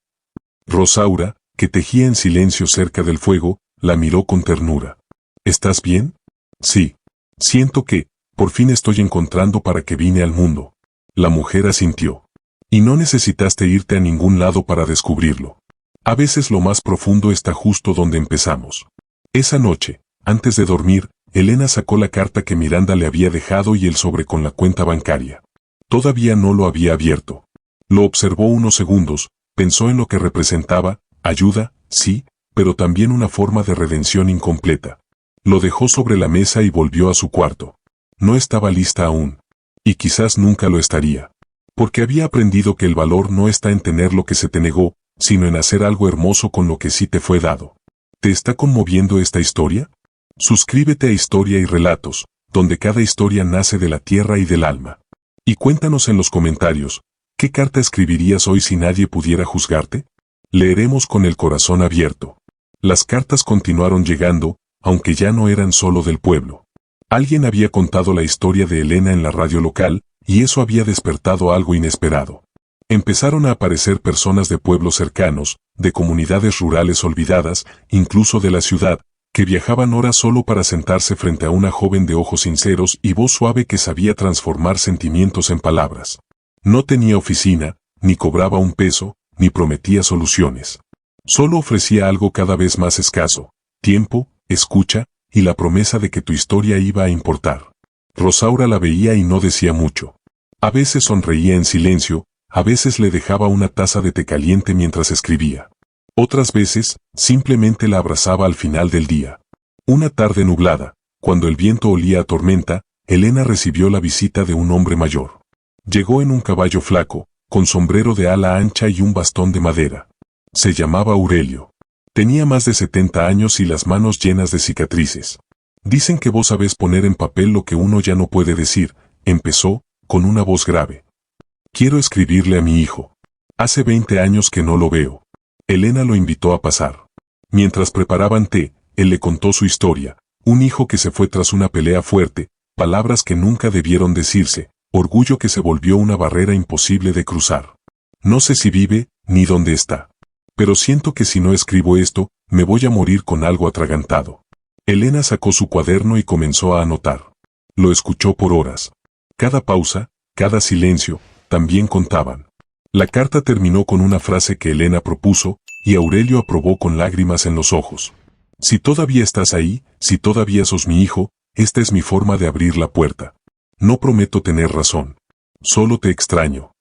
Rosaura, que tejía en silencio cerca del fuego, la miró con ternura. ¿Estás bien? Sí. Siento que, por fin estoy encontrando para qué vine al mundo. La mujer asintió. Y no necesitaste irte a ningún lado para descubrirlo. A veces lo más profundo está justo donde empezamos. Esa noche, antes de dormir, Elena sacó la carta que Miranda le había dejado y el sobre con la cuenta bancaria. Todavía no lo había abierto. Lo observó unos segundos, pensó en lo que representaba, ayuda, sí, pero también una forma de redención incompleta. Lo dejó sobre la mesa y volvió a su cuarto. No estaba lista aún. Y quizás nunca lo estaría. Porque había aprendido que el valor no está en tener lo que se te negó, sino en hacer algo hermoso con lo que sí te fue dado. ¿Te está conmoviendo esta historia? Suscríbete a Historia y Relatos, donde cada historia nace de la tierra y del alma. Y cuéntanos en los comentarios, ¿qué carta escribirías hoy si nadie pudiera juzgarte? Leeremos con el corazón abierto. Las cartas continuaron llegando, aunque ya no eran solo del pueblo. Alguien había contado la historia de Elena en la radio local, y eso había despertado algo inesperado. Empezaron a aparecer personas de pueblos cercanos, de comunidades rurales olvidadas, incluso de la ciudad, que viajaban horas solo para sentarse frente a una joven de ojos sinceros y voz suave que sabía transformar sentimientos en palabras. No tenía oficina, ni cobraba un peso, ni prometía soluciones. Solo ofrecía algo cada vez más escaso: tiempo, escucha, y la promesa de que tu historia iba a importar. Rosaura la veía y no decía mucho. A veces sonreía en silencio, a veces le dejaba una taza de té caliente mientras escribía. Otras veces, simplemente la abrazaba al final del día. Una tarde nublada, cuando el viento olía a tormenta, Elena recibió la visita de un hombre mayor. Llegó en un caballo flaco, con sombrero de ala ancha y un bastón de madera. Se llamaba Aurelio. Tenía más de 70 años y las manos llenas de cicatrices. Dicen que vos sabés poner en papel lo que uno ya no puede decir, empezó, con una voz grave. Quiero escribirle a mi hijo. Hace 20 años que no lo veo. Elena lo invitó a pasar. Mientras preparaban té, él le contó su historia. Un hijo que se fue tras una pelea fuerte, palabras que nunca debieron decirse, orgullo que se volvió una barrera imposible de cruzar. No sé si vive, ni dónde está. Pero siento que si no escribo esto, me voy a morir con algo atragantado. Elena sacó su cuaderno y comenzó a anotar. Lo escuchó por horas. Cada pausa, cada silencio, también contaban. La carta terminó con una frase que Elena propuso, y Aurelio aprobó con lágrimas en los ojos. Si todavía estás ahí, si todavía sos mi hijo, esta es mi forma de abrir la puerta. No prometo tener razón. Solo te extraño.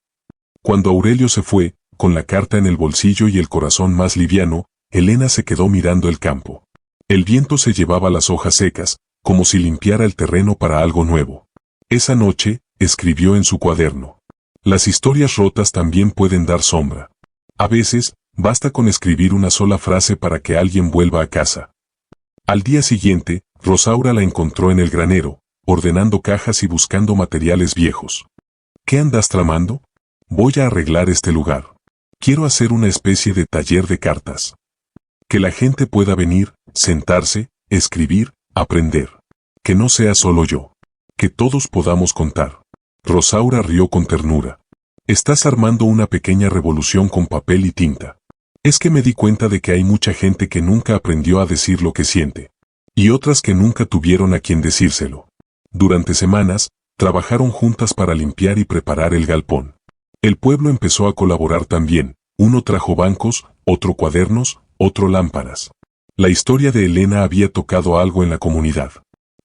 Cuando Aurelio se fue, con la carta en el bolsillo y el corazón más liviano, Elena se quedó mirando el campo. El viento se llevaba las hojas secas, como si limpiara el terreno para algo nuevo. Esa noche, escribió en su cuaderno. Las historias rotas también pueden dar sombra. A veces, basta con escribir una sola frase para que alguien vuelva a casa. Al día siguiente, Rosaura la encontró en el granero, ordenando cajas y buscando materiales viejos. ¿Qué andas tramando? Voy a arreglar este lugar. Quiero hacer una especie de taller de cartas. Que la gente pueda venir, sentarse, escribir, aprender. Que no sea solo yo. Que todos podamos contar. Rosaura rió con ternura. Estás armando una pequeña revolución con papel y tinta. Es que me di cuenta de que hay mucha gente que nunca aprendió a decir lo que siente. Y otras que nunca tuvieron a quien decírselo. Durante semanas, trabajaron juntas para limpiar y preparar el galpón. El pueblo empezó a colaborar también. Uno trajo bancos, otro cuadernos, otro lámparas. La historia de Elena había tocado algo en la comunidad.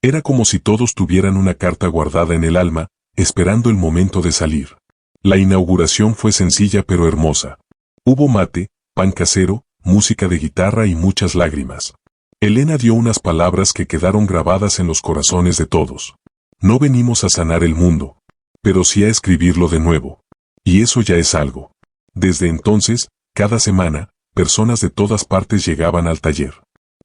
Era como si todos tuvieran una carta guardada en el alma, esperando el momento de salir. La inauguración fue sencilla pero hermosa. Hubo mate, pan casero, música de guitarra y muchas lágrimas. Elena dio unas palabras que quedaron grabadas en los corazones de todos. No venimos a sanar el mundo, pero sí a escribirlo de nuevo. Y eso ya es algo. Desde entonces, cada semana, personas de todas partes llegaban al taller.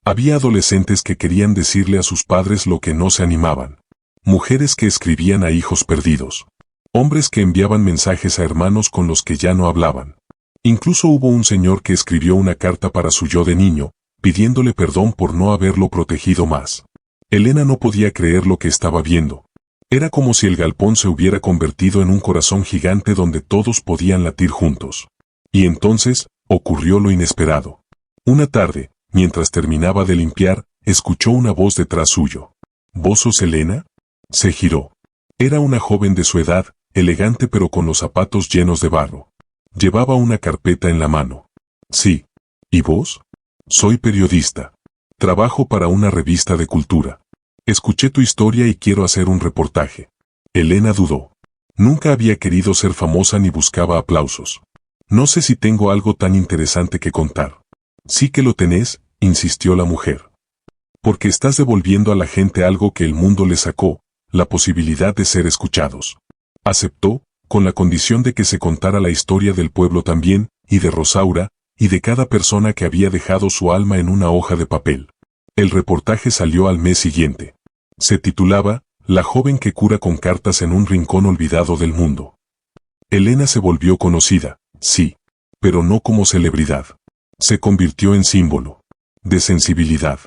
Había adolescentes que querían decirle a sus padres lo que no se animaban. Mujeres que escribían a hijos perdidos. Hombres que enviaban mensajes a hermanos con los que ya no hablaban. Incluso hubo un señor que escribió una carta para su yo de niño, pidiéndole perdón por no haberlo protegido más. Elena no podía creer lo que estaba viendo. Era como si el galpón se hubiera convertido en un corazón gigante donde todos podían latir juntos. Y entonces, ocurrió lo inesperado. Una tarde, mientras terminaba de limpiar, escuchó una voz detrás suyo. ¿Vos sos Elena? Se giró. Era una joven de su edad, elegante pero con los zapatos llenos de barro. Llevaba una carpeta en la mano. Sí. ¿Y vos? Soy periodista. Trabajo para una revista de cultura. Escuché tu historia y quiero hacer un reportaje. Elena dudó. Nunca había querido ser famosa ni buscaba aplausos. No sé si tengo algo tan interesante que contar. Sí que lo tenés, insistió la mujer. Porque estás devolviendo a la gente algo que el mundo le sacó, la posibilidad de ser escuchados. Aceptó, con la condición de que se contara la historia del pueblo también, y de Rosaura, y de cada persona que había dejado su alma en una hoja de papel. El reportaje salió al mes siguiente. Se titulaba, La joven que cura con cartas en un rincón olvidado del mundo. Elena se volvió conocida, sí, pero no como celebridad. Se convirtió en símbolo. De sensibilidad.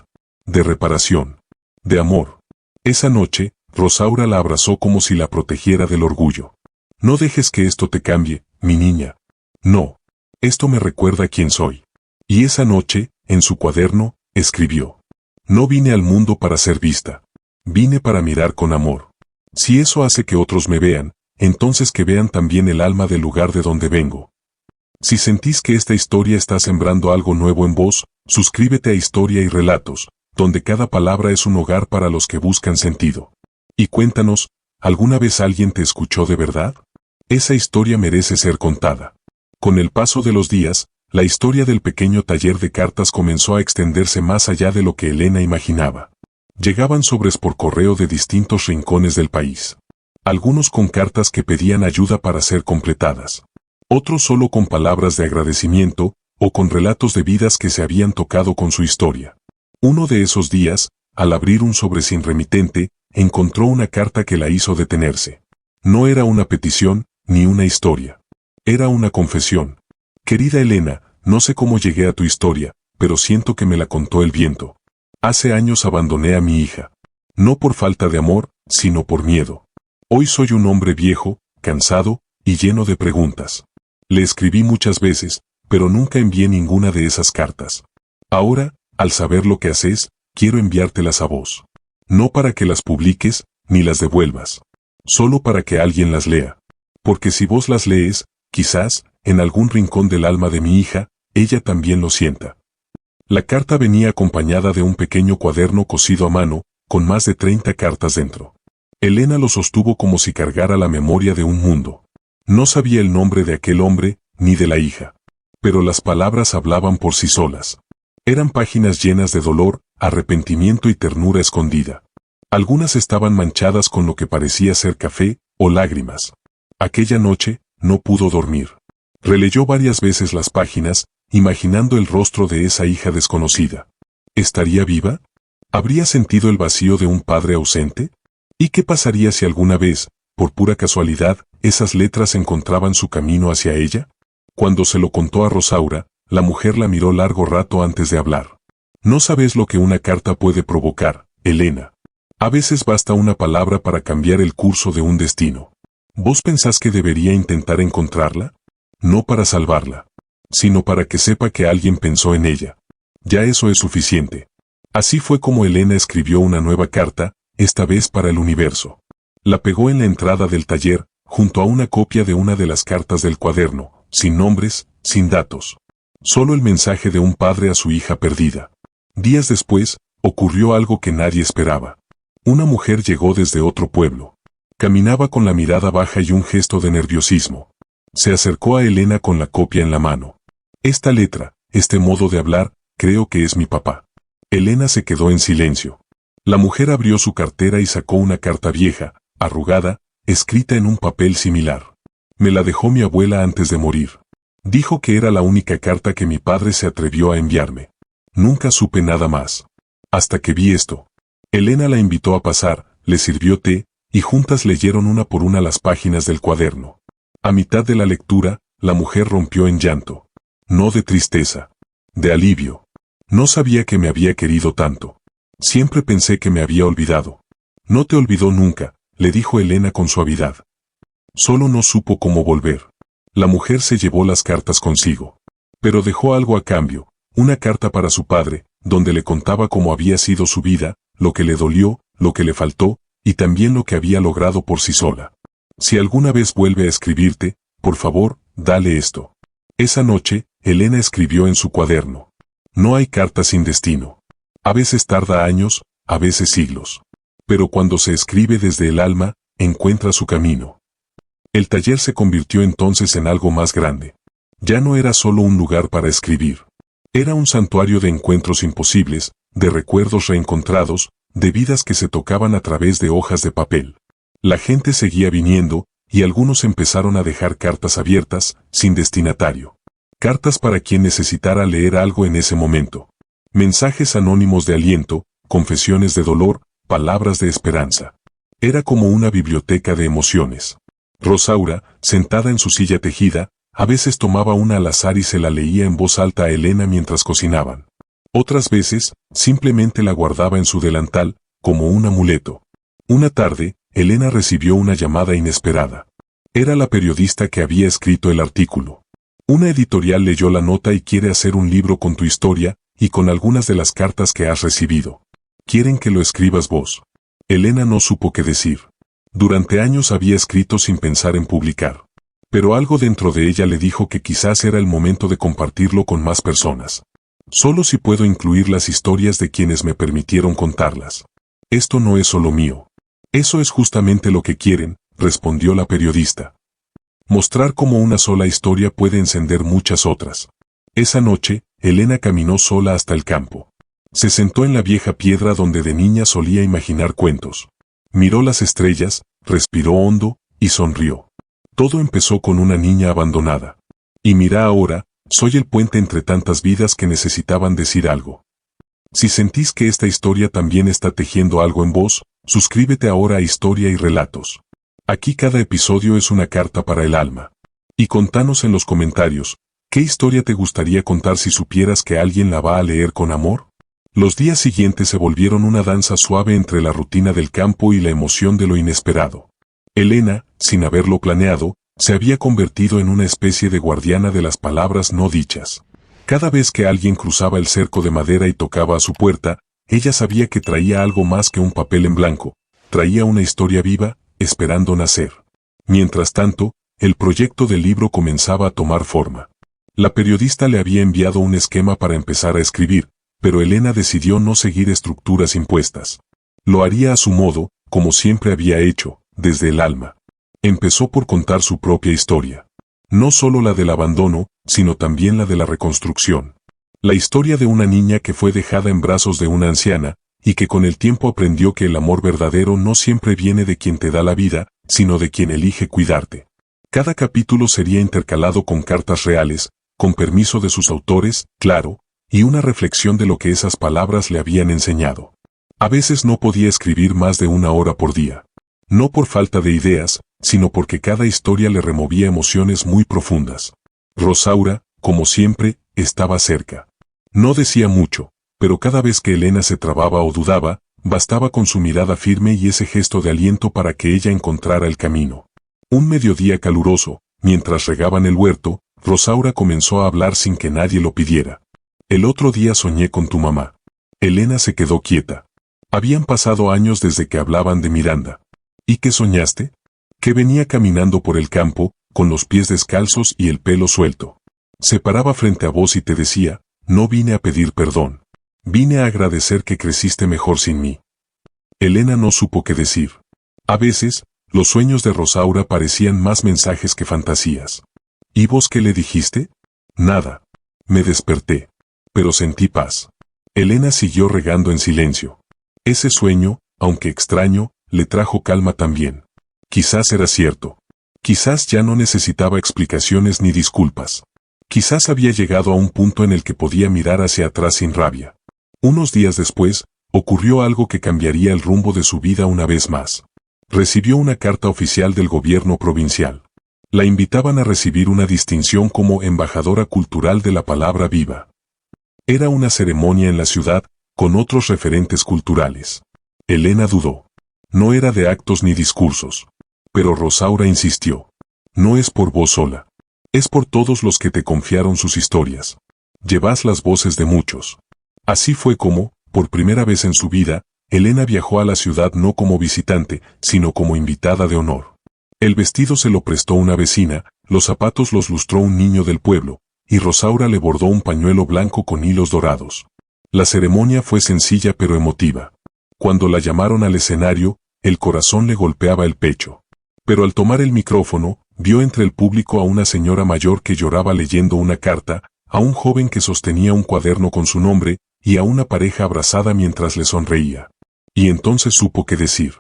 De reparación. De amor. Esa noche, Rosaura la abrazó como si la protegiera del orgullo. No dejes que esto te cambie, mi niña. No. Esto me recuerda quién soy. Y esa noche, en su cuaderno, escribió. No vine al mundo para ser vista. Vine para mirar con amor. Si eso hace que otros me vean, entonces que vean también el alma del lugar de donde vengo. Si sentís que esta historia está sembrando algo nuevo en vos, suscríbete a Historia y Relatos, donde cada palabra es un hogar para los que buscan sentido. Y cuéntanos, ¿alguna vez alguien te escuchó de verdad? Esa historia merece ser contada. Con el paso de los días, la historia del pequeño taller de cartas comenzó a extenderse más allá de lo que Elena imaginaba. Llegaban sobres por correo de distintos rincones del país. Algunos con cartas que pedían ayuda para ser completadas. Otros solo con palabras de agradecimiento, o con relatos de vidas que se habían tocado con su historia. Uno de esos días, al abrir un sobre sin remitente, encontró una carta que la hizo detenerse. No era una petición, ni una historia. Era una confesión. Querida Elena, no sé cómo llegué a tu historia, pero siento que me la contó el viento. Hace años abandoné a mi hija. No por falta de amor, sino por miedo. Hoy soy un hombre viejo, cansado y lleno de preguntas. Le escribí muchas veces, pero nunca envié ninguna de esas cartas. Ahora, al saber lo que haces, quiero enviártelas a vos. No para que las publiques, ni las devuelvas. Solo para que alguien las lea. Porque si vos las lees, quizás, en algún rincón del alma de mi hija, ella también lo sienta. La carta venía acompañada de un pequeño cuaderno cosido a mano, con más de 30 cartas dentro. Elena lo sostuvo como si cargara la memoria de un mundo. No sabía el nombre de aquel hombre, ni de la hija. Pero las palabras hablaban por sí solas. Eran páginas llenas de dolor, arrepentimiento y ternura escondida. Algunas estaban manchadas con lo que parecía ser café o lágrimas. Aquella noche, no pudo dormir. Releyó varias veces las páginas, imaginando el rostro de esa hija desconocida. ¿Estaría viva? ¿Habría sentido el vacío de un padre ausente? ¿Y qué pasaría si alguna vez, por pura casualidad, esas letras encontraban su camino hacia ella? Cuando se lo contó a Rosaura, la mujer la miró largo rato antes de hablar. No sabes lo que una carta puede provocar, Elena. A veces basta una palabra para cambiar el curso de un destino. ¿Vos pensás que debería intentar encontrarla? No para salvarla, sino para que sepa que alguien pensó en ella. Ya eso es suficiente. Así fue como Elena escribió una nueva carta, esta vez para el universo. La pegó en la entrada del taller, junto a una copia de una de las cartas del cuaderno, sin nombres, sin datos. Solo el mensaje de un padre a su hija perdida. Días después, ocurrió algo que nadie esperaba. Una mujer llegó desde otro pueblo. Caminaba con la mirada baja y un gesto de nerviosismo. Se acercó a Elena con la copia en la mano. Esta letra, este modo de hablar, creo que es mi papá. Elena se quedó en silencio. La mujer abrió su cartera y sacó una carta vieja, arrugada, escrita en un papel similar. Me la dejó mi abuela antes de morir. Dijo que era la única carta que mi padre se atrevió a enviarme. Nunca supe nada más. Hasta que vi esto. Elena la invitó a pasar, le sirvió té, y juntas leyeron una por una las páginas del cuaderno. A mitad de la lectura, la mujer rompió en llanto. No de tristeza. De alivio. No sabía que me había querido tanto. Siempre pensé que me había olvidado. No te olvidó nunca, le dijo Elena con suavidad. Solo no supo cómo volver. La mujer se llevó las cartas consigo. Pero dejó algo a cambio, una carta para su padre, donde le contaba cómo había sido su vida, lo que le dolió, lo que le faltó, y también lo que había logrado por sí sola. Si alguna vez vuelve a escribirte, por favor, dale esto. Esa noche, Elena escribió en su cuaderno. No hay carta sin destino. A veces tarda años, a veces siglos. Pero cuando se escribe desde el alma, encuentra su camino. El taller se convirtió entonces en algo más grande. Ya no era solo un lugar para escribir. Era un santuario de encuentros imposibles, de recuerdos reencontrados, de vidas que se tocaban a través de hojas de papel. La gente seguía viniendo, y algunos empezaron a dejar cartas abiertas, sin destinatario. Cartas para quien necesitara leer algo en ese momento. Mensajes anónimos de aliento, confesiones de dolor, palabras de esperanza. Era como una biblioteca de emociones. Rosaura, sentada en su silla tejida, a veces tomaba una al azar y se la leía en voz alta a Elena mientras cocinaban. Otras veces, simplemente la guardaba en su delantal, como un amuleto. Una tarde, Elena recibió una llamada inesperada. Era la periodista que había escrito el artículo. Una editorial leyó la nota y quiere hacer un libro con tu historia, y con algunas de las cartas que has recibido. Quieren que lo escribas vos. Elena no supo qué decir. Durante años había escrito sin pensar en publicar. Pero algo dentro de ella le dijo que quizás era el momento de compartirlo con más personas. Solo si puedo incluir las historias de quienes me permitieron contarlas. Esto no es solo mío. Eso es justamente lo que quieren, respondió la periodista. Mostrar cómo una sola historia puede encender muchas otras. Esa noche, Elena caminó sola hasta el campo. Se sentó en la vieja piedra donde de niña solía imaginar cuentos. Miró las estrellas, respiró hondo, y sonrió. Todo empezó con una niña abandonada. Y mira ahora, soy el puente entre tantas vidas que necesitaban decir algo. Si sentís que esta historia también está tejiendo algo en vos, suscríbete ahora a Historia y Relatos. Aquí cada episodio es una carta para el alma. Y contanos en los comentarios, ¿Qué historia te gustaría contar si supieras que alguien la va a leer con amor? Los días siguientes se volvieron una danza suave entre la rutina del campo y la emoción de lo inesperado. Elena, sin haberlo planeado, se había convertido en una especie de guardiana de las palabras no dichas. Cada vez que alguien cruzaba el cerco de madera y tocaba a su puerta, ella sabía que traía algo más que un papel en blanco, traía una historia viva, esperando nacer. Mientras tanto, el proyecto del libro comenzaba a tomar forma. La periodista le había enviado un esquema para empezar a escribir, pero Elena decidió no seguir estructuras impuestas. Lo haría a su modo, como siempre había hecho, desde el alma. Empezó por contar su propia historia. No solo la del abandono, sino también la de la reconstrucción. La historia de una niña que fue dejada en brazos de una anciana, y que con el tiempo aprendió que el amor verdadero no siempre viene de quien te da la vida, sino de quien elige cuidarte. Cada capítulo sería intercalado con cartas reales, con permiso de sus autores, claro, y una reflexión de lo que esas palabras le habían enseñado. A veces no podía escribir más de 1 hora por día. No por falta de ideas, sino porque cada historia le removía emociones muy profundas. Rosaura, como siempre, estaba cerca. No decía mucho, pero cada vez que Elena se trababa o dudaba, bastaba con su mirada firme y ese gesto de aliento para que ella encontrara el camino. Un mediodía caluroso, mientras regaban el huerto, Rosaura comenzó a hablar sin que nadie lo pidiera. El otro día soñé con tu mamá. Elena se quedó quieta. Habían pasado años desde que hablaban de Miranda. ¿Y qué soñaste? Que venía caminando por el campo, con los pies descalzos y el pelo suelto. Se paraba frente a vos y te decía, no vine a pedir perdón. Vine a agradecer que creciste mejor sin mí. Elena no supo qué decir. A veces, los sueños de Rosaura parecían más mensajes que fantasías. ¿Y vos qué le dijiste? Nada. Me desperté. Pero sentí paz. Elena siguió regando en silencio. Ese sueño, aunque extraño, le trajo calma también. Quizás era cierto. Quizás ya no necesitaba explicaciones ni disculpas. Quizás había llegado a un punto en el que podía mirar hacia atrás sin rabia. Unos días después, ocurrió algo que cambiaría el rumbo de su vida una vez más. Recibió una carta oficial del gobierno provincial. La invitaban a recibir una distinción como embajadora cultural de la palabra viva. Era una ceremonia en la ciudad, con otros referentes culturales. Elena dudó. No era de actos ni discursos. Pero Rosaura insistió. No es por vos sola. Es por todos los que te confiaron sus historias. Llevas las voces de muchos. Así fue como, por primera vez en su vida, Elena viajó a la ciudad no como visitante, sino como invitada de honor. El vestido se lo prestó una vecina, los zapatos los lustró un niño del pueblo, y Rosaura le bordó un pañuelo blanco con hilos dorados. La ceremonia fue sencilla pero emotiva. Cuando la llamaron al escenario, el corazón le golpeaba el pecho. Pero al tomar el micrófono, vio entre el público a una señora mayor que lloraba leyendo una carta, a un joven que sostenía un cuaderno con su nombre, y a una pareja abrazada mientras le sonreía. Y entonces supo qué decir.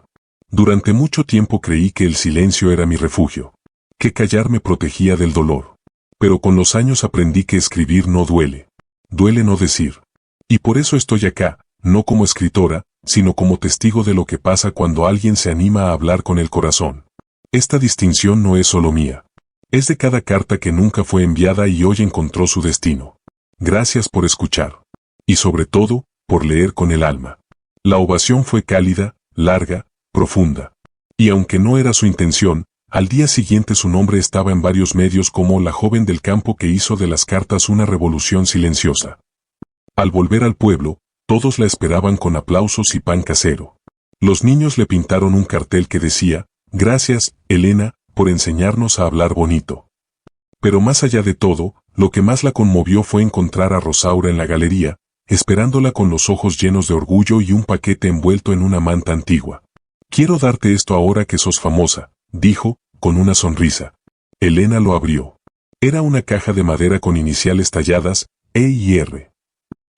Durante mucho tiempo creí que el silencio era mi refugio, que callar me protegía del dolor. Pero con los años aprendí que escribir no duele. Duele no decir. Y por eso estoy acá, no como escritora, sino como testigo de lo que pasa cuando alguien se anima a hablar con el corazón. Esta distinción no es solo mía. Es de cada carta que nunca fue enviada y hoy encontró su destino. Gracias por escuchar. Y sobre todo, por leer con el alma. La ovación fue cálida, larga, profunda. Y aunque no era su intención, al día siguiente su nombre estaba en varios medios como la joven del campo que hizo de las cartas una revolución silenciosa. Al volver al pueblo, todos la esperaban con aplausos y pan casero. Los niños le pintaron un cartel que decía, gracias, Elena, por enseñarnos a hablar bonito. Pero más allá de todo, lo que más la conmovió fue encontrar a Rosaura en la galería, esperándola con los ojos llenos de orgullo y un paquete envuelto en una manta antigua. Quiero darte esto ahora que sos famosa, dijo, con una sonrisa. Elena lo abrió. Era una caja de madera con iniciales talladas, E y R.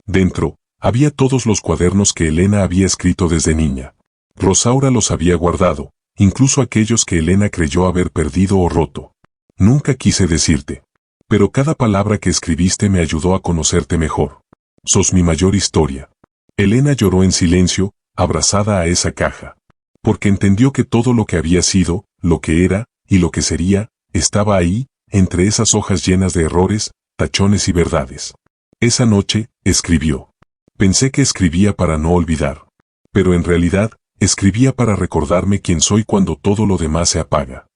Dentro, había todos los cuadernos que Elena había escrito desde niña. Rosaura los había guardado, incluso aquellos que Elena creyó haber perdido o roto. Nunca quise decirte. Pero cada palabra que escribiste me ayudó a conocerte mejor. Sos mi mayor historia. Elena lloró en silencio, abrazada a esa caja. Porque entendió que todo lo que había sido, lo que era, y lo que sería, estaba ahí, entre esas hojas llenas de errores, tachones y verdades. Esa noche, escribió. Pensé que escribía para no olvidar. Pero en realidad, escribía para recordarme quién soy cuando todo lo demás se apaga.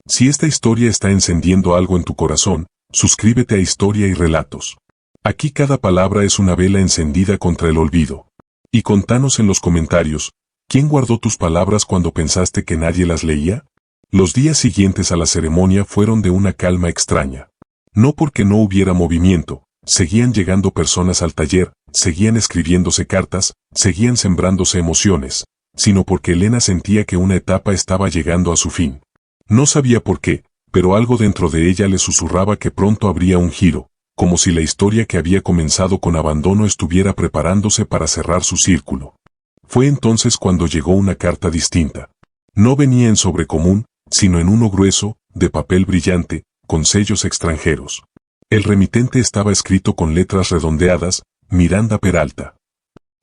Si esta historia está encendiendo algo en tu corazón, suscríbete a Historia y Relatos. Aquí cada palabra es una vela encendida contra el olvido. Y contanos en los comentarios, ¿quién guardó tus palabras cuando pensaste que nadie las leía? Los días siguientes a la ceremonia fueron de una calma extraña. No porque no hubiera movimiento, seguían llegando personas al taller, seguían escribiéndose cartas, seguían sembrándose emociones, sino porque Elena sentía que una etapa estaba llegando a su fin. No sabía por qué, pero algo dentro de ella le susurraba que pronto habría un giro, como si la historia que había comenzado con abandono estuviera preparándose para cerrar su círculo. Fue entonces cuando llegó una carta distinta. No venía en sobrecomún, sino en uno grueso, de papel brillante, con sellos extranjeros. El remitente estaba escrito con letras redondeadas, Miranda Peralta.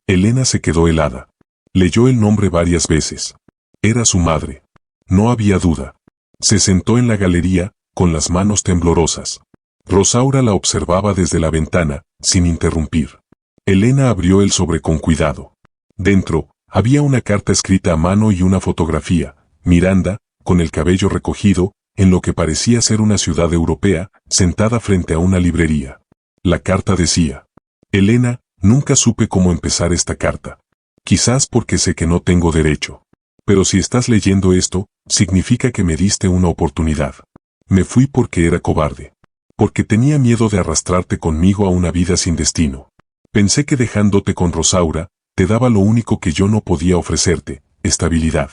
Elena se quedó helada. Leyó el nombre varias veces. Era su madre. No había duda. Se sentó en la galería, con las manos temblorosas. Rosaura la observaba desde la ventana, sin interrumpir. Elena abrió el sobre con cuidado. Dentro, había una carta escrita a mano y una fotografía. Miranda, con el cabello recogido, en lo que parecía ser una ciudad europea, sentada frente a una librería. La carta decía: Elena, nunca supe cómo empezar esta carta. Quizás porque sé que no tengo derecho. Pero si estás leyendo esto, significa que me diste una oportunidad. Me fui porque era cobarde. Porque tenía miedo de arrastrarte conmigo a una vida sin destino. Pensé que dejándote con Rosaura, te daba lo único que yo no podía ofrecerte, estabilidad.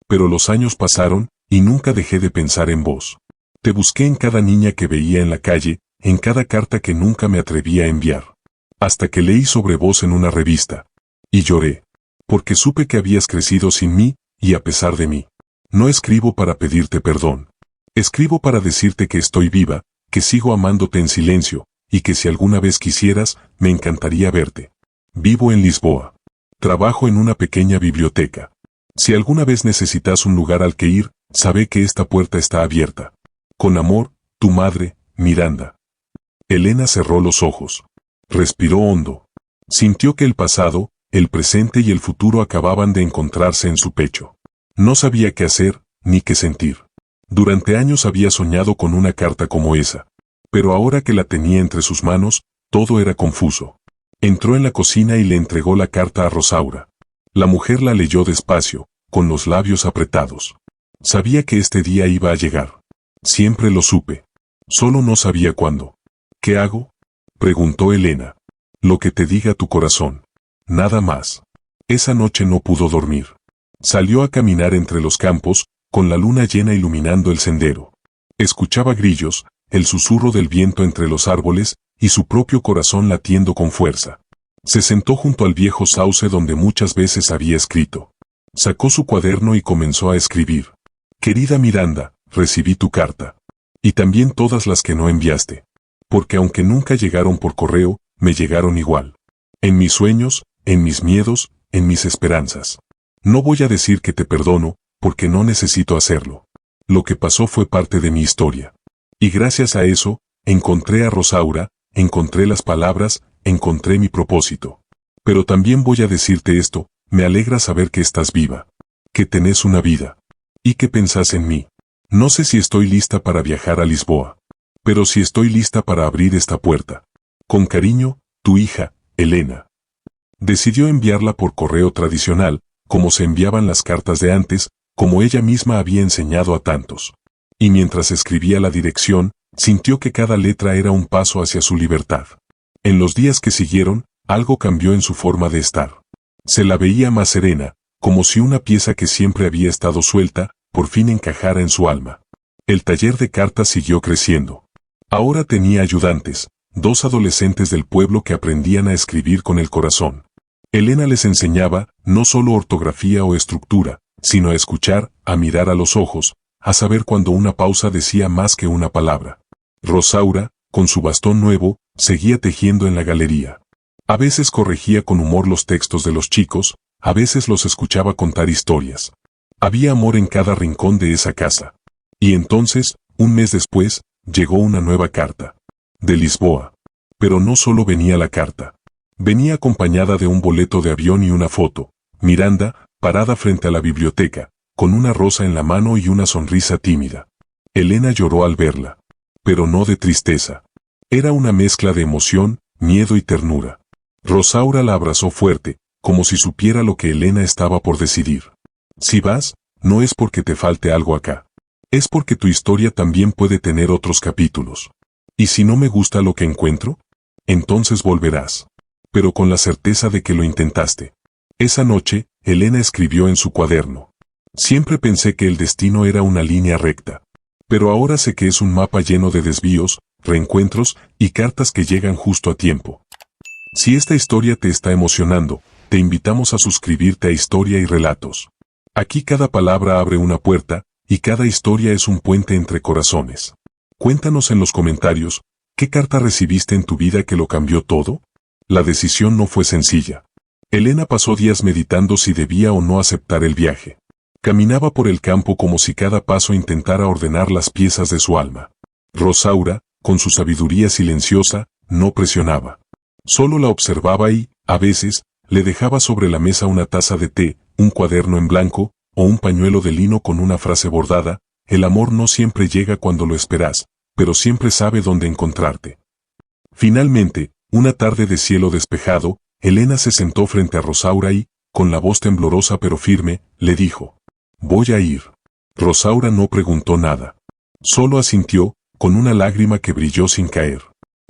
Pero los años pasaron, y nunca dejé de pensar en vos. Te busqué en cada niña que veía en la calle, en cada carta que nunca me atreví a enviar. Hasta que leí sobre vos en una revista. Y lloré. Porque supe que habías crecido sin mí, y a pesar de mí. No escribo para pedirte perdón. Escribo para decirte que estoy viva, que sigo amándote en silencio, y que si alguna vez quisieras, me encantaría verte. Vivo en Lisboa. Trabajo en una pequeña biblioteca. Si alguna vez necesitas un lugar al que ir, sabe que esta puerta está abierta. Con amor, tu madre, Miranda. Elena cerró los ojos. Respiró hondo. Sintió que el pasado, el presente y el futuro acababan de encontrarse en su pecho. No sabía qué hacer, ni qué sentir. Durante años había soñado con una carta como esa. Pero ahora que la tenía entre sus manos, todo era confuso. Entró en la cocina y le entregó la carta a Rosaura. La mujer la leyó despacio, con los labios apretados. Sabía que este día iba a llegar. Siempre lo supe. Solo no sabía cuándo. ¿Qué hago?, preguntó Elena. Lo que te diga tu corazón. Nada más. Esa noche no pudo dormir. Salió a caminar entre los campos, con la luna llena iluminando el sendero. Escuchaba grillos, el susurro del viento entre los árboles, y su propio corazón latiendo con fuerza. Se sentó junto al viejo sauce donde muchas veces había escrito. Sacó su cuaderno y comenzó a escribir. Querida Miranda, recibí tu carta. Y también todas las que no enviaste. Porque aunque nunca llegaron por correo, me llegaron igual. En mis sueños, en mis miedos, en mis esperanzas. No voy a decir que te perdono, porque no necesito hacerlo. Lo que pasó fue parte de mi historia. Y gracias a eso, encontré a Rosaura, encontré las palabras, encontré mi propósito. Pero también voy a decirte esto, me alegra saber que estás viva. Que tenés una vida. Y que pensás en mí. No sé si estoy lista para viajar a Lisboa. Pero sí estoy lista para abrir esta puerta. Con cariño, tu hija, Elena. Decidió enviarla por correo tradicional, como se enviaban las cartas de antes, como ella misma había enseñado a tantos. Y mientras escribía la dirección, sintió que cada letra era un paso hacia su libertad. En los días que siguieron, algo cambió en su forma de estar. Se la veía más serena, como si una pieza que siempre había estado suelta, por fin encajara en su alma. El taller de cartas siguió creciendo. Ahora tenía ayudantes, 2 adolescentes del pueblo que aprendían a escribir con el corazón. Elena les enseñaba, no solo ortografía o estructura, sino a escuchar, a mirar a los ojos, a saber cuando una pausa decía más que una palabra. Rosaura, con su bastón nuevo, seguía tejiendo en la galería. A veces corregía con humor los textos de los chicos, a veces los escuchaba contar historias. Había amor en cada rincón de esa casa. Y entonces, un mes después, llegó una nueva carta. de Lisboa. Pero no solo venía la carta. Venía acompañada de un boleto de avión y una foto. Miranda, parada frente a la biblioteca, con una rosa en la mano y una sonrisa tímida. Elena lloró al verla. Pero no de tristeza. Era una mezcla de emoción, miedo y ternura. Rosaura la abrazó fuerte, como si supiera lo que Elena estaba por decidir. Si vas, no es porque te falte algo acá. Es porque tu historia también puede tener otros capítulos. ¿Y si no me gusta lo que encuentro? Entonces volverás. Pero con la certeza de que lo intentaste. Esa noche, Elena escribió en su cuaderno. Siempre pensé que el destino era una línea recta. Pero ahora sé que es un mapa lleno de desvíos, reencuentros y cartas que llegan justo a tiempo. Si esta historia te está emocionando, te invitamos a suscribirte a Historia y Relatos. Aquí cada palabra abre una puerta, y cada historia es un puente entre corazones. Cuéntanos en los comentarios, ¿qué carta recibiste en tu vida que lo cambió todo? La decisión no fue sencilla. Elena pasó días meditando si debía o no aceptar el viaje. Caminaba por el campo como si cada paso intentara ordenar las piezas de su alma. Rosaura, con su sabiduría silenciosa, no presionaba. Solo la observaba y, a veces, le dejaba sobre la mesa una taza de té, un cuaderno en blanco, o un pañuelo de lino con una frase bordada: el amor no siempre llega cuando lo esperas, pero siempre sabe dónde encontrarte. Finalmente, una tarde de cielo despejado, Elena se sentó frente a Rosaura y, con la voz temblorosa pero firme, le dijo: «Voy a ir». Rosaura no preguntó nada. Solo asintió, con una lágrima que brilló sin caer.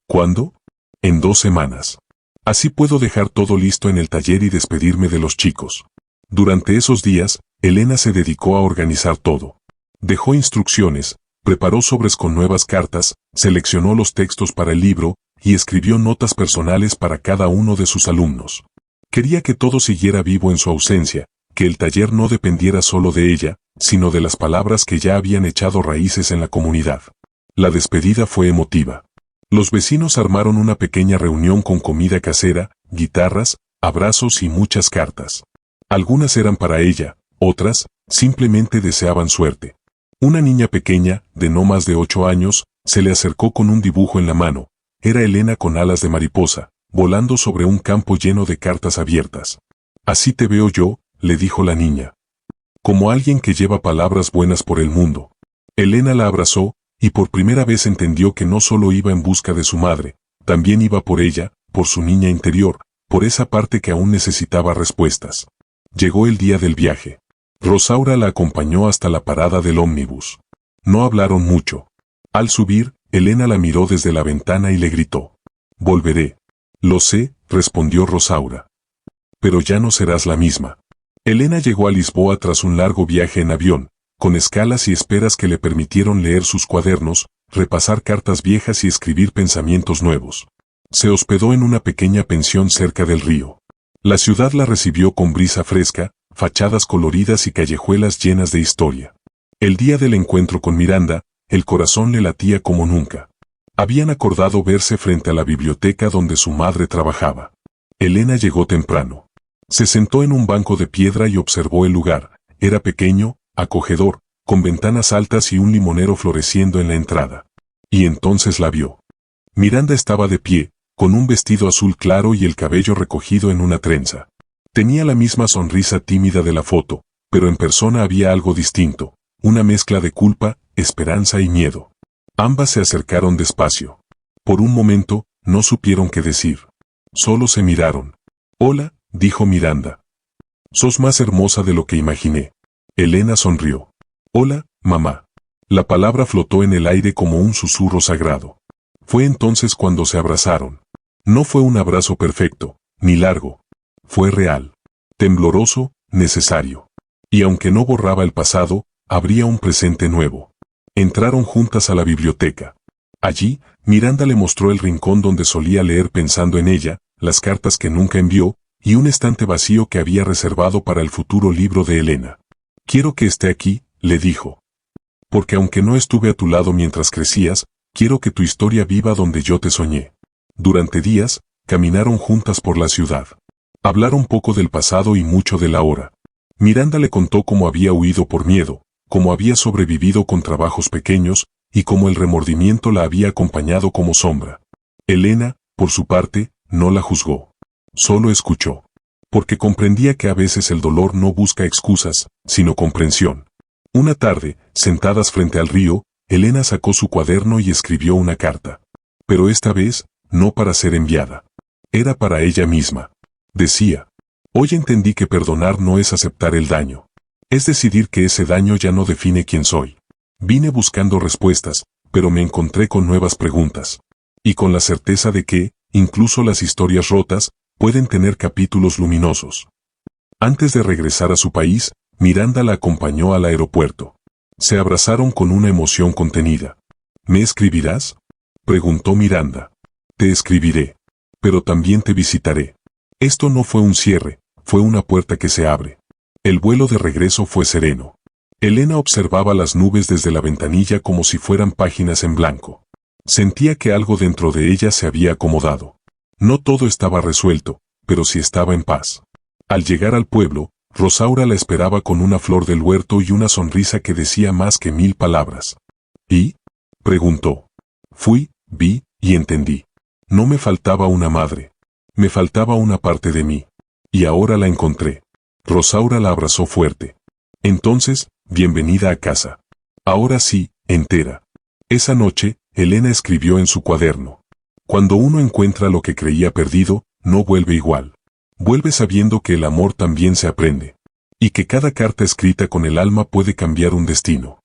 ¿Cuándo? En 2 semanas. Así puedo dejar todo listo en el taller y despedirme de los chicos. Durante esos días, Elena se dedicó a organizar todo. Dejó instrucciones, preparó sobres con nuevas cartas, seleccionó los textos para el libro, y escribió notas personales para cada uno de sus alumnos. Quería que todo siguiera vivo en su ausencia, que el taller no dependiera solo de ella, sino de las palabras que ya habían echado raíces en la comunidad. La despedida fue emotiva. Los vecinos armaron una pequeña reunión con comida casera, guitarras, abrazos y muchas cartas. Algunas eran para ella, otras, simplemente deseaban suerte. Una niña pequeña, de no más de 8 años, se le acercó con un dibujo en la mano. Era Elena con alas de mariposa, volando sobre un campo lleno de cartas abiertas. «Así te veo yo», le dijo la niña. «Como alguien que lleva palabras buenas por el mundo». Elena la abrazó, y por primera vez entendió que no solo iba en busca de su madre, también iba por ella, por su niña interior, por esa parte que aún necesitaba respuestas. Llegó el día del viaje. Rosaura la acompañó hasta la parada del ómnibus. No hablaron mucho. Al subir, Elena la miró desde la ventana y le gritó: «Volveré». «Lo sé», respondió Rosaura. «Pero ya no serás la misma». Elena llegó a Lisboa tras un largo viaje en avión, con escalas y esperas que le permitieron leer sus cuadernos, repasar cartas viejas y escribir pensamientos nuevos. Se hospedó en una pequeña pensión cerca del río. La ciudad la recibió con brisa fresca, fachadas coloridas y callejuelas llenas de historia. El día del encuentro con Miranda, el corazón le latía como nunca. Habían acordado verse frente a la biblioteca donde su madre trabajaba. Elena llegó temprano. Se sentó en un banco de piedra y observó el lugar. Era pequeño, acogedor, con ventanas altas y un limonero floreciendo en la entrada. Y entonces la vio. Miranda estaba de pie, con un vestido azul claro y el cabello recogido en una trenza. Tenía la misma sonrisa tímida de la foto, pero en persona había algo distinto, una mezcla de culpa, esperanza y miedo. Ambas se acercaron despacio. Por un momento, no supieron qué decir. Solo se miraron. «Hola», dijo Miranda. «Sos más hermosa de lo que imaginé». Elena sonrió. «Hola, mamá». La palabra flotó en el aire como un susurro sagrado. Fue entonces cuando se abrazaron. No fue un abrazo perfecto, ni largo. Fue real. Tembloroso, necesario. Y aunque no borraba el pasado, habría un presente nuevo. Entraron juntas a la biblioteca. Allí, Miranda le mostró el rincón donde solía leer pensando en ella, las cartas que nunca envió, y un estante vacío que había reservado para el futuro libro de Elena. «Quiero que esté aquí», le dijo. «Porque aunque no estuve a tu lado mientras crecías, quiero que tu historia viva donde yo te soñé». Durante días, caminaron juntas por la ciudad. Hablaron poco del pasado y mucho del ahora. Miranda le contó cómo había huido por miedo, cómo había sobrevivido con trabajos pequeños, y como el remordimiento la había acompañado como sombra. Elena, por su parte, no la juzgó. Solo escuchó. Porque comprendía que a veces el dolor no busca excusas, sino comprensión. Una tarde, sentadas frente al río, Elena sacó su cuaderno y escribió una carta. Pero esta vez, no para ser enviada. Era para ella misma. Decía: hoy entendí que perdonar no es aceptar el daño. Es decidir que ese daño ya no define quién soy. Vine buscando respuestas, pero me encontré con nuevas preguntas. Y con la certeza de que, incluso las historias rotas, pueden tener capítulos luminosos. Antes de regresar a su país, Miranda la acompañó al aeropuerto. Se abrazaron con una emoción contenida. ¿Me escribirás?, preguntó Miranda. Te escribiré. Pero también te visitaré. Esto no fue un cierre, fue una puerta que se abre. El vuelo de regreso fue sereno. Elena observaba las nubes desde la ventanilla como si fueran páginas en blanco. Sentía que algo dentro de ella se había acomodado. No todo estaba resuelto, pero sí estaba en paz. Al llegar al pueblo, Rosaura la esperaba con una flor del huerto y una sonrisa que decía más que 1000 palabras. ¿Y?, preguntó. Fui, vi, y entendí. No me faltaba una madre. Me faltaba una parte de mí. Y ahora la encontré. Rosaura la abrazó fuerte. Entonces, bienvenida a casa. Ahora sí, entera. Esa noche, Elena escribió en su cuaderno. Cuando uno encuentra lo que creía perdido, no vuelve igual. Vuelve sabiendo que el amor también se aprende. Y que cada carta escrita con el alma puede cambiar un destino.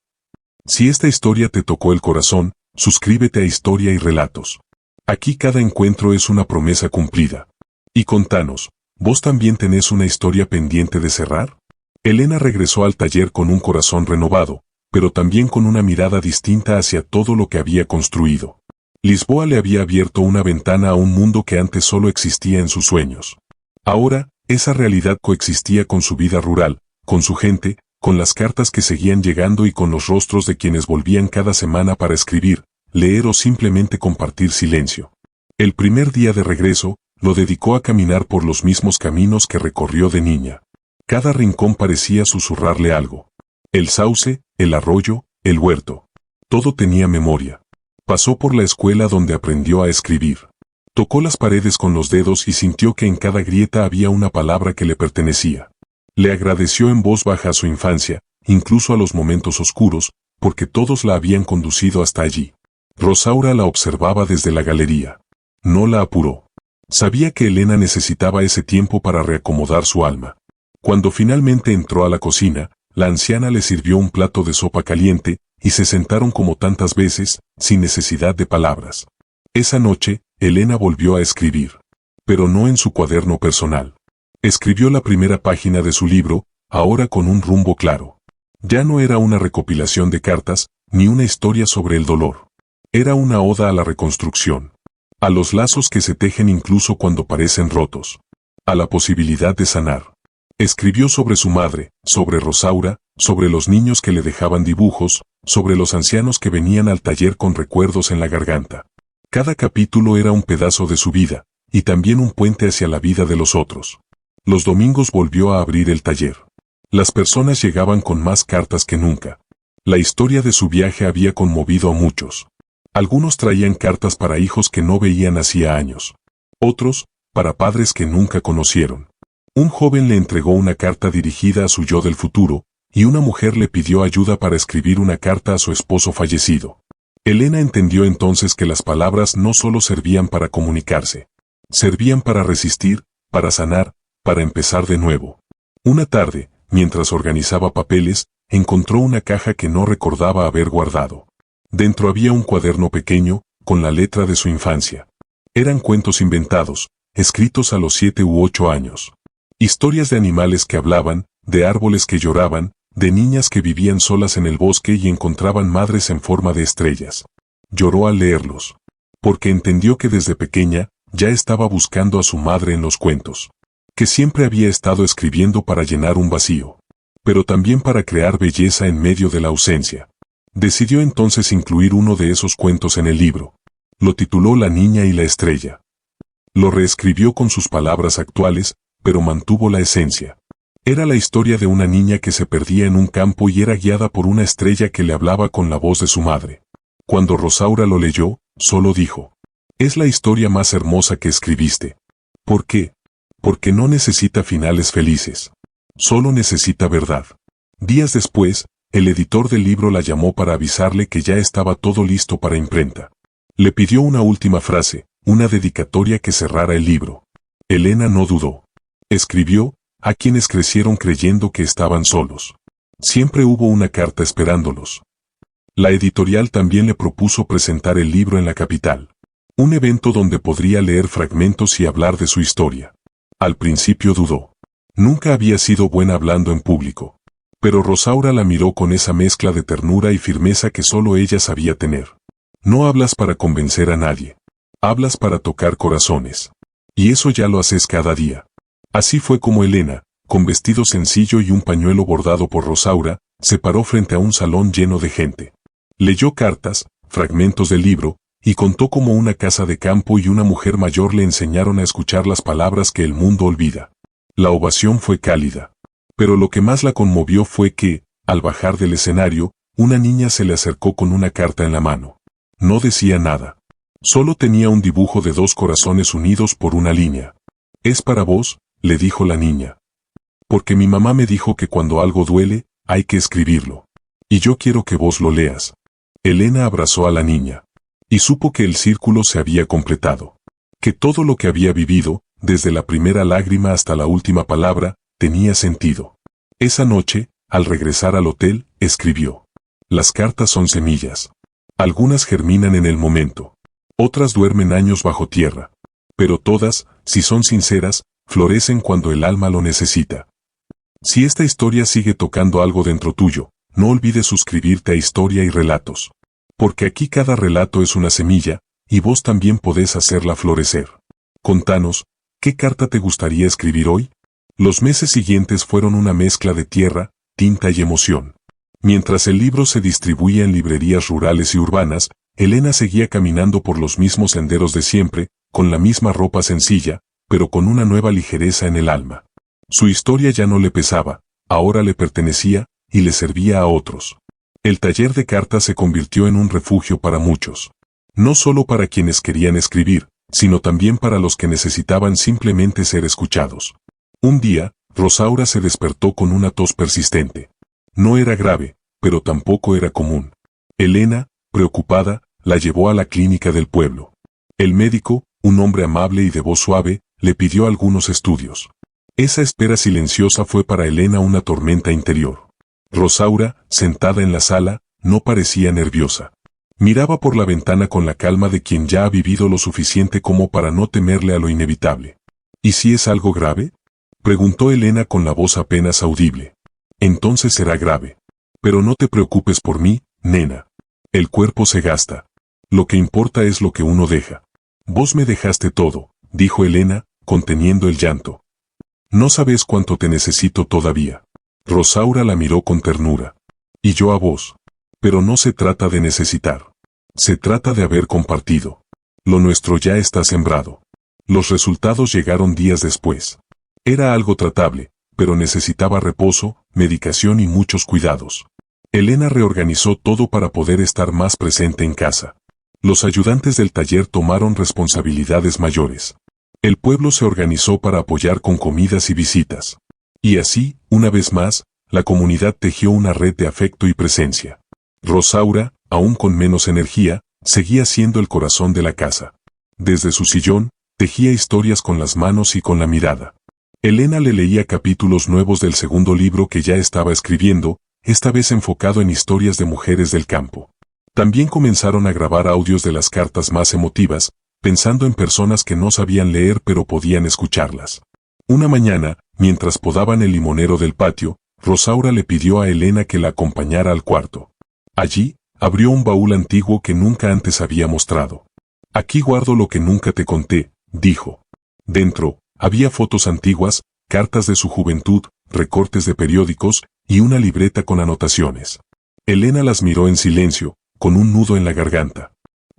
Si esta historia te tocó el corazón, suscríbete a Historia y Relatos. Aquí cada encuentro es una promesa cumplida. Y contanos, ¿vos también tenés una historia pendiente de cerrar? Elena regresó al taller con un corazón renovado, pero también con una mirada distinta hacia todo lo que había construido. Lisboa le había abierto una ventana a un mundo que antes solo existía en sus sueños. Ahora, esa realidad coexistía con su vida rural, con su gente, con las cartas que seguían llegando y con los rostros de quienes volvían cada semana para escribir, leer o simplemente compartir silencio. El primer día de regreso, lo dedicó a caminar por los mismos caminos que recorrió de niña. Cada rincón parecía susurrarle algo. El sauce, el arroyo, el huerto. Todo tenía memoria. Pasó por la escuela donde aprendió a escribir. Tocó las paredes con los dedos y sintió que en cada grieta había una palabra que le pertenecía. Le agradeció en voz baja a su infancia, incluso a los momentos oscuros, porque todos la habían conducido hasta allí. Rosaura la observaba desde la galería. No la apuró. Sabía que Elena necesitaba ese tiempo para reacomodar su alma. Cuando finalmente entró a la cocina, la anciana le sirvió un plato de sopa caliente, y se sentaron como tantas veces, sin necesidad de palabras. Esa noche, Elena volvió a escribir. Pero no en su cuaderno personal. Escribió la primera página de su libro, ahora con un rumbo claro. Ya no era una recopilación de cartas, ni una historia sobre el dolor. Era una oda a la reconstrucción. A los lazos que se tejen incluso cuando parecen rotos. A la posibilidad de sanar. Escribió sobre su madre, sobre Rosaura, sobre los niños que le dejaban dibujos, sobre los ancianos que venían al taller con recuerdos en la garganta. Cada capítulo era un pedazo de su vida, y también un puente hacia la vida de los otros. Los domingos volvió a abrir el taller. Las personas llegaban con más cartas que nunca. La historia de su viaje había conmovido a muchos. Algunos traían cartas para hijos que no veían hacía años. Otros, para padres que nunca conocieron. Un joven le entregó una carta dirigida a su yo del futuro, y una mujer le pidió ayuda para escribir una carta a su esposo fallecido. Elena entendió entonces que las palabras no solo servían para comunicarse. Servían para resistir, para sanar, para empezar de nuevo. Una tarde, mientras organizaba papeles, encontró una caja que no recordaba haber guardado. Dentro había un cuaderno pequeño, con la letra de su infancia. Eran cuentos inventados, escritos a los 7 u 8 años. Historias de animales que hablaban, de árboles que lloraban, de niñas que vivían solas en el bosque y encontraban madres en forma de estrellas. Lloró al leerlos. Porque entendió que desde pequeña, ya estaba buscando a su madre en los cuentos. Que siempre había estado escribiendo para llenar un vacío. Pero también para crear belleza en medio de la ausencia. Decidió entonces incluir uno de esos cuentos en el libro. Lo tituló La niña y la estrella. Lo reescribió con sus palabras actuales, pero mantuvo la esencia. Era la historia de una niña que se perdía en un campo y era guiada por una estrella que le hablaba con la voz de su madre. Cuando Rosaura lo leyó, solo dijo: «Es la historia más hermosa que escribiste». ¿Por qué? Porque no necesita finales felices. Solo necesita verdad. Días después, el editor del libro la llamó para avisarle que ya estaba todo listo para imprenta. Le pidió una última frase, una dedicatoria que cerrara el libro. Elena no dudó. Escribió: «A quienes crecieron creyendo que estaban solos. Siempre hubo una carta esperándolos». La editorial también le propuso presentar el libro en la capital. Un evento donde podría leer fragmentos y hablar de su historia. Al principio dudó. Nunca había sido buena hablando en público. Pero Rosaura la miró con esa mezcla de ternura y firmeza que solo ella sabía tener. «No hablas para convencer a nadie. Hablas para tocar corazones. Y eso ya lo haces cada día». Así fue como Elena, con vestido sencillo y un pañuelo bordado por Rosaura, se paró frente a un salón lleno de gente. Leyó cartas, fragmentos del libro, y contó cómo una casa de campo y una mujer mayor le enseñaron a escuchar las palabras que el mundo olvida. La ovación fue cálida. Pero lo que más la conmovió fue que, al bajar del escenario, una niña se le acercó con una carta en la mano. No decía nada. Solo tenía un dibujo de 2 corazones unidos por una línea. «Es para vos», le dijo la niña. «Porque mi mamá me dijo que cuando algo duele, hay que escribirlo. Y yo quiero que vos lo leas». Elena abrazó a la niña. Y supo que el círculo se había completado. Que todo lo que había vivido, desde la primera lágrima hasta la última palabra, tenía sentido. Esa noche, al regresar al hotel, escribió: «Las cartas son semillas. Algunas germinan en el momento. Otras duermen años bajo tierra. Pero todas, si son sinceras, florecen cuando el alma lo necesita». Si esta historia sigue tocando algo dentro tuyo, no olvides suscribirte a Historia y Relatos. Porque aquí cada relato es una semilla, y vos también podés hacerla florecer. Contanos, ¿qué carta te gustaría escribir hoy? Los meses siguientes fueron una mezcla de tierra, tinta y emoción. Mientras el libro se distribuía en librerías rurales y urbanas, Elena seguía caminando por los mismos senderos de siempre, con la misma ropa sencilla, pero con una nueva ligereza en el alma. Su historia ya no le pesaba, ahora le pertenecía, y le servía a otros. El taller de cartas se convirtió en un refugio para muchos. No solo para quienes querían escribir, sino también para los que necesitaban simplemente ser escuchados. Un día, Rosaura se despertó con una tos persistente. No era grave, pero tampoco era común. Elena, preocupada, la llevó a la clínica del pueblo. El médico, un hombre amable y de voz suave, le pidió algunos estudios. Esa espera silenciosa fue para Elena una tormenta interior. Rosaura, sentada en la sala, no parecía nerviosa. Miraba por la ventana con la calma de quien ya ha vivido lo suficiente como para no temerle a lo inevitable. ¿Y si es algo grave?, preguntó Elena con la voz apenas audible. Entonces será grave. Pero no te preocupes por mí, nena. El cuerpo se gasta. Lo que importa es lo que uno deja. Vos me dejaste todo, dijo Elena, conteniendo el llanto. No sabes cuánto te necesito todavía. Rosaura la miró con ternura. Y yo a vos. Pero no se trata de necesitar. Se trata de haber compartido. Lo nuestro ya está sembrado. Los resultados llegaron días después. Era algo tratable, pero necesitaba reposo, medicación y muchos cuidados. Elena reorganizó todo para poder estar más presente en casa. Los ayudantes del taller tomaron responsabilidades mayores. El pueblo se organizó para apoyar con comidas y visitas. Y así, una vez más, la comunidad tejió una red de afecto y presencia. Rosaura, aún con menos energía, seguía siendo el corazón de la casa. Desde su sillón, tejía historias con las manos y con la mirada. Elena le leía capítulos nuevos del segundo libro que ya estaba escribiendo, esta vez enfocado en historias de mujeres del campo. También comenzaron a grabar audios de las cartas más emotivas, pensando en personas que no sabían leer pero podían escucharlas. Una mañana, mientras podaban el limonero del patio, Rosaura le pidió a Elena que la acompañara al cuarto. Allí, abrió un baúl antiguo que nunca antes había mostrado. «Aquí guardo lo que nunca te conté», dijo. Dentro, había fotos antiguas, cartas de su juventud, recortes de periódicos, y una libreta con anotaciones. Elena las miró en silencio, con un nudo en la garganta.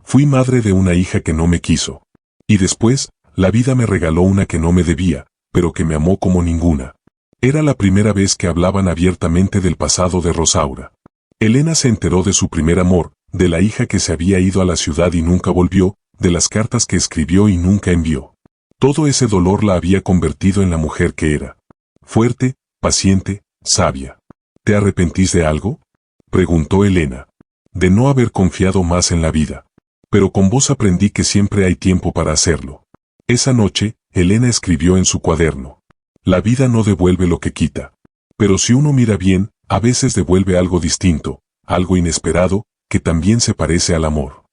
«Fui madre de una hija que no me quiso. Y después, la vida me regaló una que no me debía, pero que me amó como ninguna». Era la primera vez que hablaban abiertamente del pasado de Rosaura. Elena se enteró de su primer amor, de la hija que se había ido a la ciudad y nunca volvió, de las cartas que escribió y nunca envió. Todo ese dolor la había convertido en la mujer que era. Fuerte, paciente, sabia. ¿Te arrepentís de algo?, preguntó Elena. De no haber confiado más en la vida. Pero con vos aprendí que siempre hay tiempo para hacerlo. Esa noche, Elena escribió en su cuaderno. La vida no devuelve lo que quita. Pero si uno mira bien, a veces devuelve algo distinto, algo inesperado, que también se parece al amor.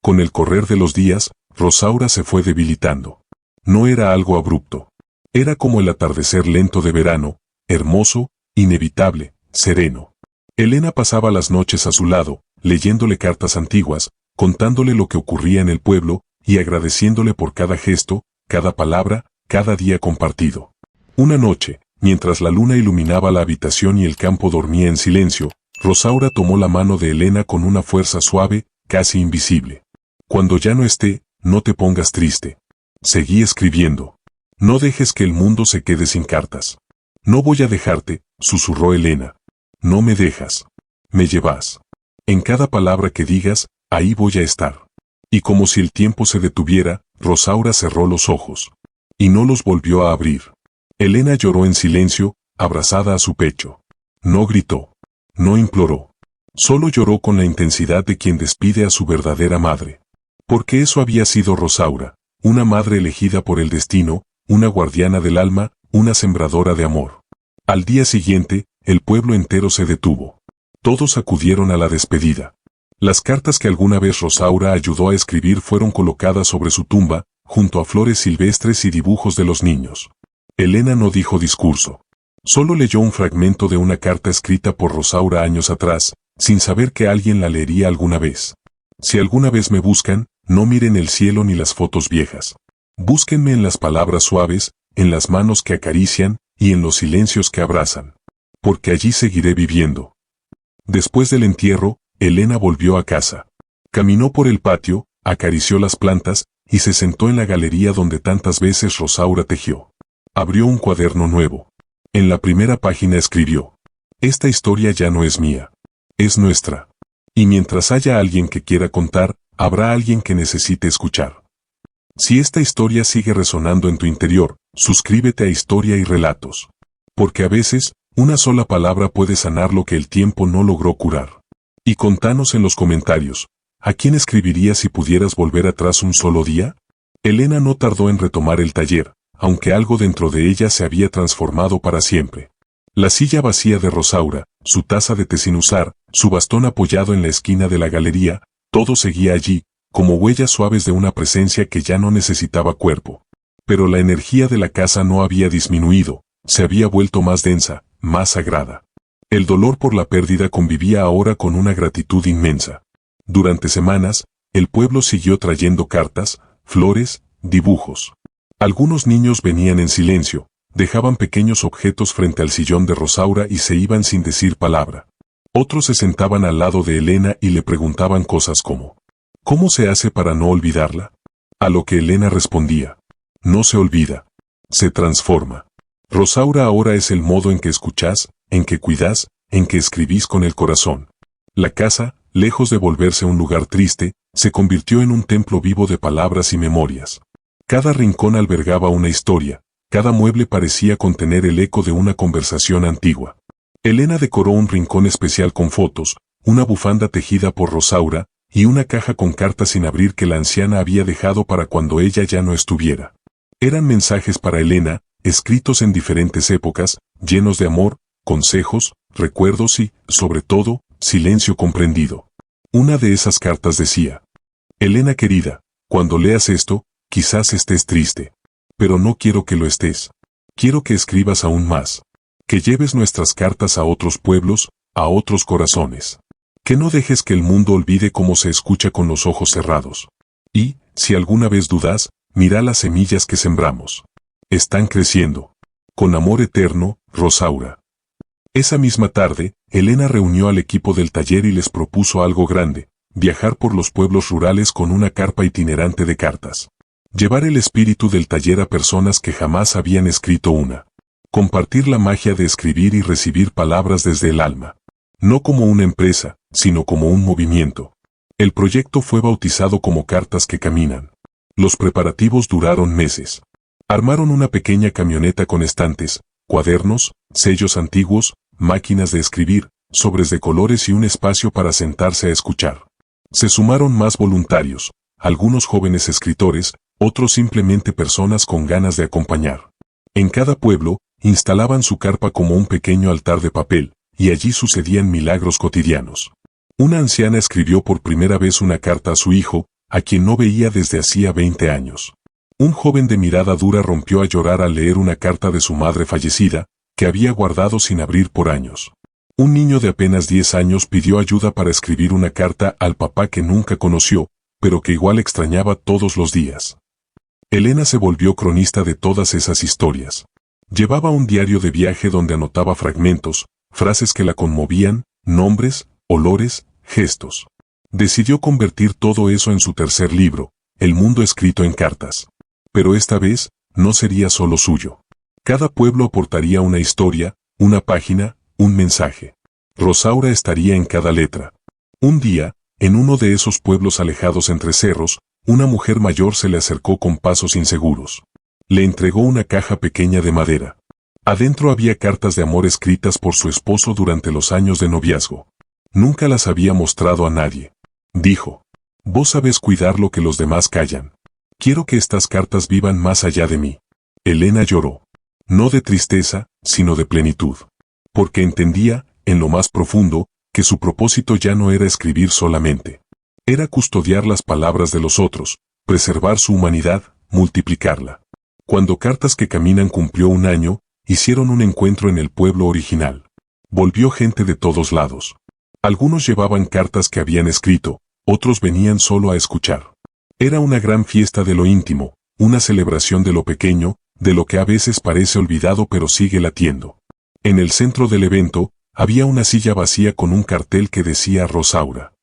Con el correr de los días, Rosaura se fue debilitando. No era algo abrupto. Era como el atardecer lento de verano, hermoso, inevitable, sereno. Elena pasaba las noches a su lado, leyéndole cartas antiguas, contándole lo que ocurría en el pueblo, y agradeciéndole por cada gesto, cada palabra, cada día compartido. Una noche, mientras la luna iluminaba la habitación y el campo dormía en silencio, Rosaura tomó la mano de Elena con una fuerza suave, casi invisible. Cuando ya no esté, no te pongas triste. Seguí escribiendo. No dejes que el mundo se quede sin cartas. No voy a dejarte, susurró Elena. No me dejas. Me llevas. En cada palabra que digas, ahí voy a estar. Y como si el tiempo se detuviera, Rosaura cerró los ojos. Y no los volvió a abrir. Elena lloró en silencio, abrazada a su pecho. No gritó. No imploró. Solo lloró con la intensidad de quien despide a su verdadera madre. Porque eso había sido Rosaura, una madre elegida por el destino, una guardiana del alma, una sembradora de amor. Al día siguiente, el pueblo entero se detuvo. Todos acudieron a la despedida. Las cartas que alguna vez Rosaura ayudó a escribir fueron colocadas sobre su tumba, junto a flores silvestres y dibujos de los niños. Elena no dijo discurso. Solo leyó un fragmento de una carta escrita por Rosaura años atrás, sin saber que alguien la leería alguna vez. Si alguna vez me buscan, no miren el cielo ni las fotos viejas. Búsquenme en las palabras suaves, en las manos que acarician, y en los silencios que abrazan. Porque allí seguiré viviendo. Después del entierro, Elena volvió a casa. Caminó por el patio, acarició las plantas, y se sentó en la galería donde tantas veces Rosaura tejió. Abrió un cuaderno nuevo. En la primera página escribió: esta historia ya no es mía. Es nuestra. Y mientras haya alguien que quiera contar, habrá alguien que necesite escuchar. Si esta historia sigue resonando en tu interior, suscríbete a Historia y Relatos. Porque a veces, una sola palabra puede sanar lo que el tiempo no logró curar. Y contanos en los comentarios, ¿a quién escribirías si pudieras volver atrás un solo día? Elena no tardó en retomar el taller, aunque algo dentro de ella se había transformado para siempre. La silla vacía de Rosaura, su taza de té sin usar, su bastón apoyado en la esquina de la galería, todo seguía allí, como huellas suaves de una presencia que ya no necesitaba cuerpo. Pero la energía de la casa no había disminuido, se había vuelto más densa, más sagrada. El dolor por la pérdida convivía ahora con una gratitud inmensa. Durante semanas, el pueblo siguió trayendo cartas, flores, dibujos. Algunos niños venían en silencio, dejaban pequeños objetos frente al sillón de Rosaura y se iban sin decir palabra. Otros se sentaban al lado de Elena y le preguntaban cosas como: ¿cómo se hace para no olvidarla? A lo que Elena respondía: no se olvida, se transforma. Rosaura ahora es el modo en que escuchás, en que cuidás, en que escribís con el corazón. La casa, lejos de volverse un lugar triste, se convirtió en un templo vivo de palabras y memorias. Cada rincón albergaba una historia, cada mueble parecía contener el eco de una conversación antigua. Elena decoró un rincón especial con fotos, una bufanda tejida por Rosaura, y una caja con cartas sin abrir que la anciana había dejado para cuando ella ya no estuviera. Eran mensajes para Elena, escritos en diferentes épocas, llenos de amor, consejos, recuerdos y, sobre todo, silencio comprendido. Una de esas cartas decía: Elena querida, cuando leas esto, quizás estés triste. Pero no quiero que lo estés. Quiero que escribas aún más. Que lleves nuestras cartas a otros pueblos, a otros corazones. Que no dejes que el mundo olvide cómo se escucha con los ojos cerrados. Y, si alguna vez dudas, mira las semillas que sembramos. Están creciendo. Con amor eterno, Rosaura. Esa misma tarde, Elena reunió al equipo del taller y les propuso algo grande: viajar por los pueblos rurales con una carpa itinerante de cartas. Llevar el espíritu del taller a personas que jamás habían escrito una. Compartir la magia de escribir y recibir palabras desde el alma. No como una empresa, sino como un movimiento. El proyecto fue bautizado como Cartas que Caminan. Los preparativos duraron meses. Armaron una pequeña camioneta con estantes, cuadernos, sellos antiguos, máquinas de escribir, sobres de colores y un espacio para sentarse a escuchar. Se sumaron más voluntarios, algunos jóvenes escritores, otros simplemente personas con ganas de acompañar. En cada pueblo, instalaban su carpa como un pequeño altar de papel, y allí sucedían milagros cotidianos. Una anciana escribió por primera vez una carta a su hijo, a quien no veía desde hacía 20 años. Un joven de mirada dura rompió a llorar al leer una carta de su madre fallecida, que había guardado sin abrir por años. Un niño de apenas 10 años pidió ayuda para escribir una carta al papá que nunca conoció, pero que igual extrañaba todos los días. Elena se volvió cronista de todas esas historias. Llevaba un diario de viaje donde anotaba fragmentos, frases que la conmovían, nombres, olores, gestos. Decidió convertir todo eso en su tercer libro, El mundo escrito en cartas. Pero esta vez, no sería solo suyo. Cada pueblo aportaría una historia, una página, un mensaje. Rosaura estaría en cada letra. Un día, en uno de esos pueblos alejados entre cerros, una mujer mayor se le acercó con pasos inseguros. Le entregó una caja pequeña de madera. Adentro había cartas de amor escritas por su esposo durante los años de noviazgo. Nunca las había mostrado a nadie. Dijo: «Vos sabés cuidar lo que los demás callan. Quiero que estas cartas vivan más allá de mí». Elena lloró. No de tristeza, sino de plenitud. Porque entendía, en lo más profundo, que su propósito ya no era escribir solamente. Era custodiar las palabras de los otros, preservar su humanidad, multiplicarla. Cuando Cartas que Caminan cumplió 1 año, hicieron un encuentro en el pueblo original. Volvió gente de todos lados. Algunos llevaban cartas que habían escrito, otros venían solo a escuchar. Era una gran fiesta de lo íntimo, una celebración de lo pequeño, de lo que a veces parece olvidado pero sigue latiendo. En el centro del evento, había una silla vacía con un cartel que decía Rosaura.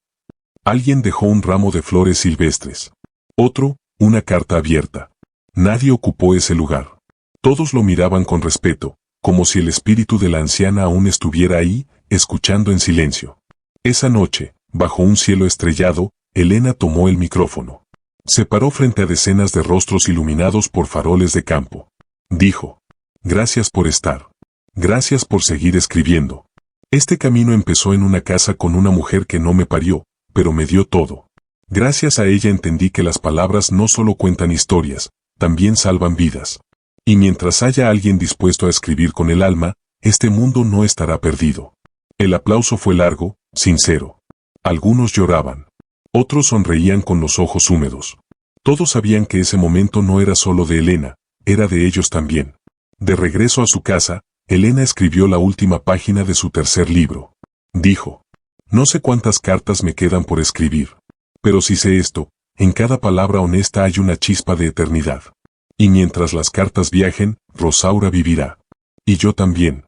Alguien dejó un ramo de flores silvestres. Otro, una carta abierta. Nadie ocupó ese lugar. Todos lo miraban con respeto, como si el espíritu de la anciana aún estuviera ahí, escuchando en silencio. Esa noche, bajo un cielo estrellado, Elena tomó el micrófono. Se paró frente a decenas de rostros iluminados por faroles de campo. Dijo: «Gracias por estar. Gracias por seguir escribiendo. Este camino empezó en una casa con una mujer que no me parió, pero me dio todo. Gracias a ella entendí que las palabras no solo cuentan historias, también salvan vidas. Y mientras haya alguien dispuesto a escribir con el alma, este mundo no estará perdido». El aplauso fue largo, sincero. Algunos lloraban. Otros sonreían con los ojos húmedos. Todos sabían que ese momento no era solo de Elena, era de ellos también. De regreso a su casa, Elena escribió la última página de su tercer libro. Dijo: «No sé cuántas cartas me quedan por escribir. Pero si sé esto, en cada palabra honesta hay una chispa de eternidad. Y mientras las cartas viajen, Rosaura vivirá. Y yo también».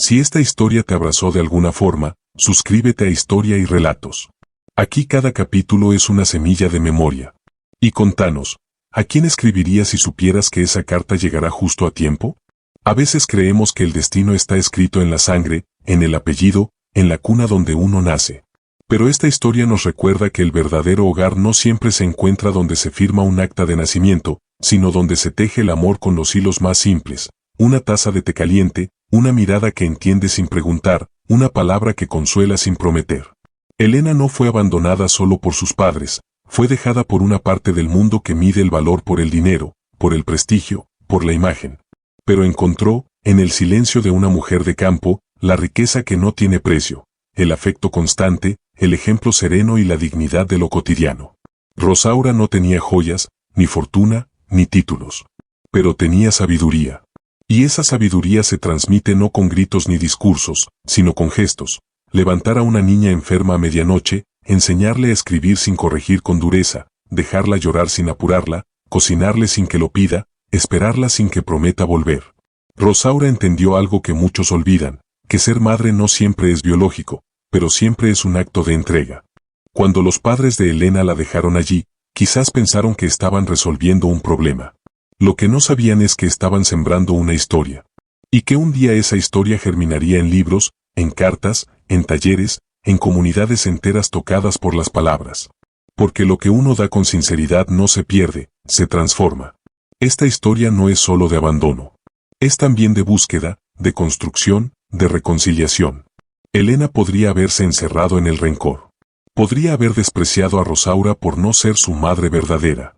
Si esta historia te abrazó de alguna forma, suscríbete a Historia y Relatos. Aquí cada capítulo es una semilla de memoria. Y contanos, ¿a quién escribirías si supieras que esa carta llegará justo a tiempo? A veces creemos que el destino está escrito en la sangre, en el apellido, en la cuna donde uno nace. Pero esta historia nos recuerda que el verdadero hogar no siempre se encuentra donde se firma un acta de nacimiento, sino donde se teje el amor con los hilos más simples. Una taza de té caliente, una mirada que entiende sin preguntar, una palabra que consuela sin prometer. Elena no fue abandonada solo por sus padres, fue dejada por una parte del mundo que mide el valor por el dinero, por el prestigio, por la imagen. Pero encontró, en el silencio de una mujer de campo, la riqueza que no tiene precio, el afecto constante, el ejemplo sereno y la dignidad de lo cotidiano. Rosaura no tenía joyas, ni fortuna, ni títulos. Pero tenía sabiduría. Y esa sabiduría se transmite no con gritos ni discursos, sino con gestos. Levantar a una niña enferma a medianoche, enseñarle a escribir sin corregir con dureza, dejarla llorar sin apurarla, cocinarle sin que lo pida, esperarla sin que prometa volver. Rosaura entendió algo que muchos olvidan, que ser madre no siempre es biológico, pero siempre es un acto de entrega. Cuando los padres de Elena la dejaron allí, quizás pensaron que estaban resolviendo un problema. Lo que no sabían es que estaban sembrando una historia. Y que un día esa historia germinaría en libros, en cartas, en talleres, en comunidades enteras tocadas por las palabras. Porque lo que uno da con sinceridad no se pierde, se transforma. Esta historia no es solo de abandono. Es también de búsqueda, de construcción, de reconciliación. Elena podría haberse encerrado en el rencor. Podría haber despreciado a Rosaura por no ser su madre verdadera.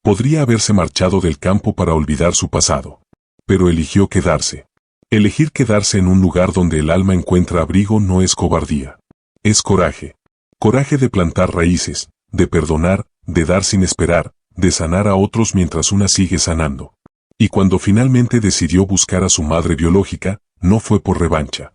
Podría haberse marchado del campo para olvidar su pasado. Pero eligió quedarse. Elegir quedarse en un lugar donde el alma encuentra abrigo no es cobardía. Es coraje. Coraje de plantar raíces, de perdonar, de dar sin esperar, de sanar a otros mientras una sigue sanando. Y cuando finalmente decidió buscar a su madre biológica, no fue por revancha.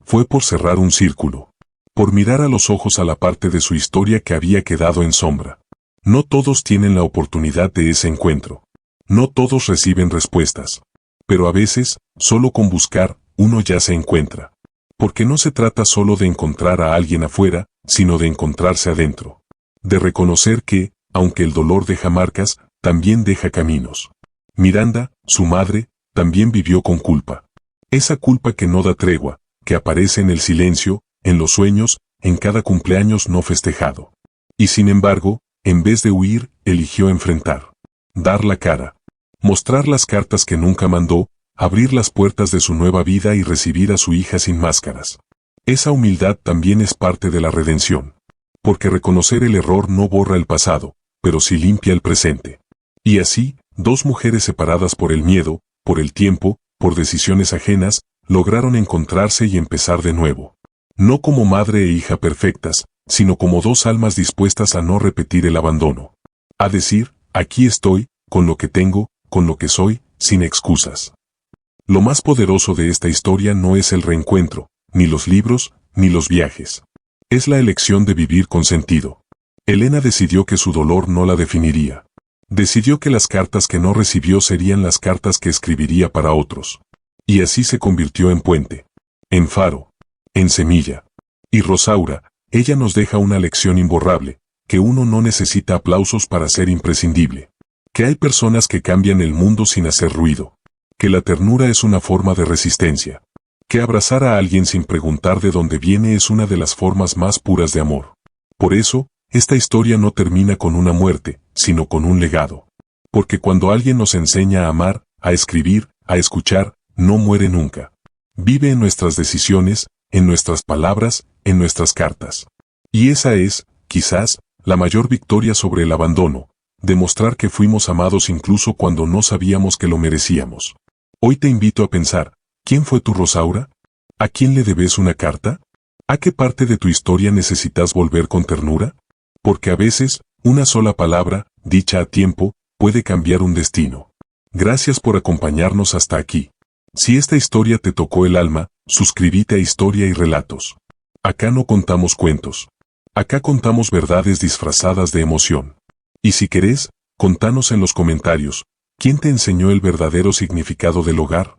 Fue por cerrar un círculo. Por mirar a los ojos a la parte de su historia que había quedado en sombra. No todos tienen la oportunidad de ese encuentro. No todos reciben respuestas. Pero a veces, solo con buscar, uno ya se encuentra. Porque no se trata solo de encontrar a alguien afuera, sino de encontrarse adentro. De reconocer que, aunque el dolor deja marcas, también deja caminos. Miranda, su madre, también vivió con culpa. Esa culpa que no da tregua, que aparece en el silencio, en los sueños, en cada cumpleaños no festejado. Y sin embargo, en vez de huir, eligió enfrentar. Dar la cara. Mostrar las cartas que nunca mandó, abrir las puertas de su nueva vida y recibir a su hija sin máscaras. Esa humildad también es parte de la redención. Porque reconocer el error no borra el pasado, pero sí limpia el presente. Y así, dos mujeres separadas por el miedo, por el tiempo, por decisiones ajenas, lograron encontrarse y empezar de nuevo. No como madre e hija perfectas, sino como dos almas dispuestas a no repetir el abandono. A decir, aquí estoy, con lo que tengo, con lo que soy, sin excusas. Lo más poderoso de esta historia no es el reencuentro, ni los libros, ni los viajes. Es la elección de vivir con sentido. Elena decidió que su dolor no la definiría. Decidió que las cartas que no recibió serían las cartas que escribiría para otros. Y así se convirtió en puente, en faro, en semilla. Y Rosaura, ella nos deja una lección imborrable, que uno no necesita aplausos para ser imprescindible. Que hay personas que cambian el mundo sin hacer ruido. Que la ternura es una forma de resistencia. Que abrazar a alguien sin preguntar de dónde viene es una de las formas más puras de amor. Por eso, esta historia no termina con una muerte, sino con un legado. Porque cuando alguien nos enseña a amar, a escribir, a escuchar, no muere nunca. Vive en nuestras decisiones, en nuestras palabras, en nuestras cartas. Y esa es, quizás, la mayor victoria sobre el abandono, demostrar que fuimos amados incluso cuando no sabíamos que lo merecíamos. Hoy te invito a pensar, ¿quién fue tu Rosaura? ¿A quién le debes una carta? ¿A qué parte de tu historia necesitas volver con ternura? Porque a veces, una sola palabra, dicha a tiempo, puede cambiar un destino. Gracias por acompañarnos hasta aquí. Si esta historia te tocó el alma, suscríbete a Historia y Relatos. Acá no contamos cuentos. Acá contamos verdades disfrazadas de emoción. Y si querés, contanos en los comentarios, ¿quién te enseñó el verdadero significado del hogar?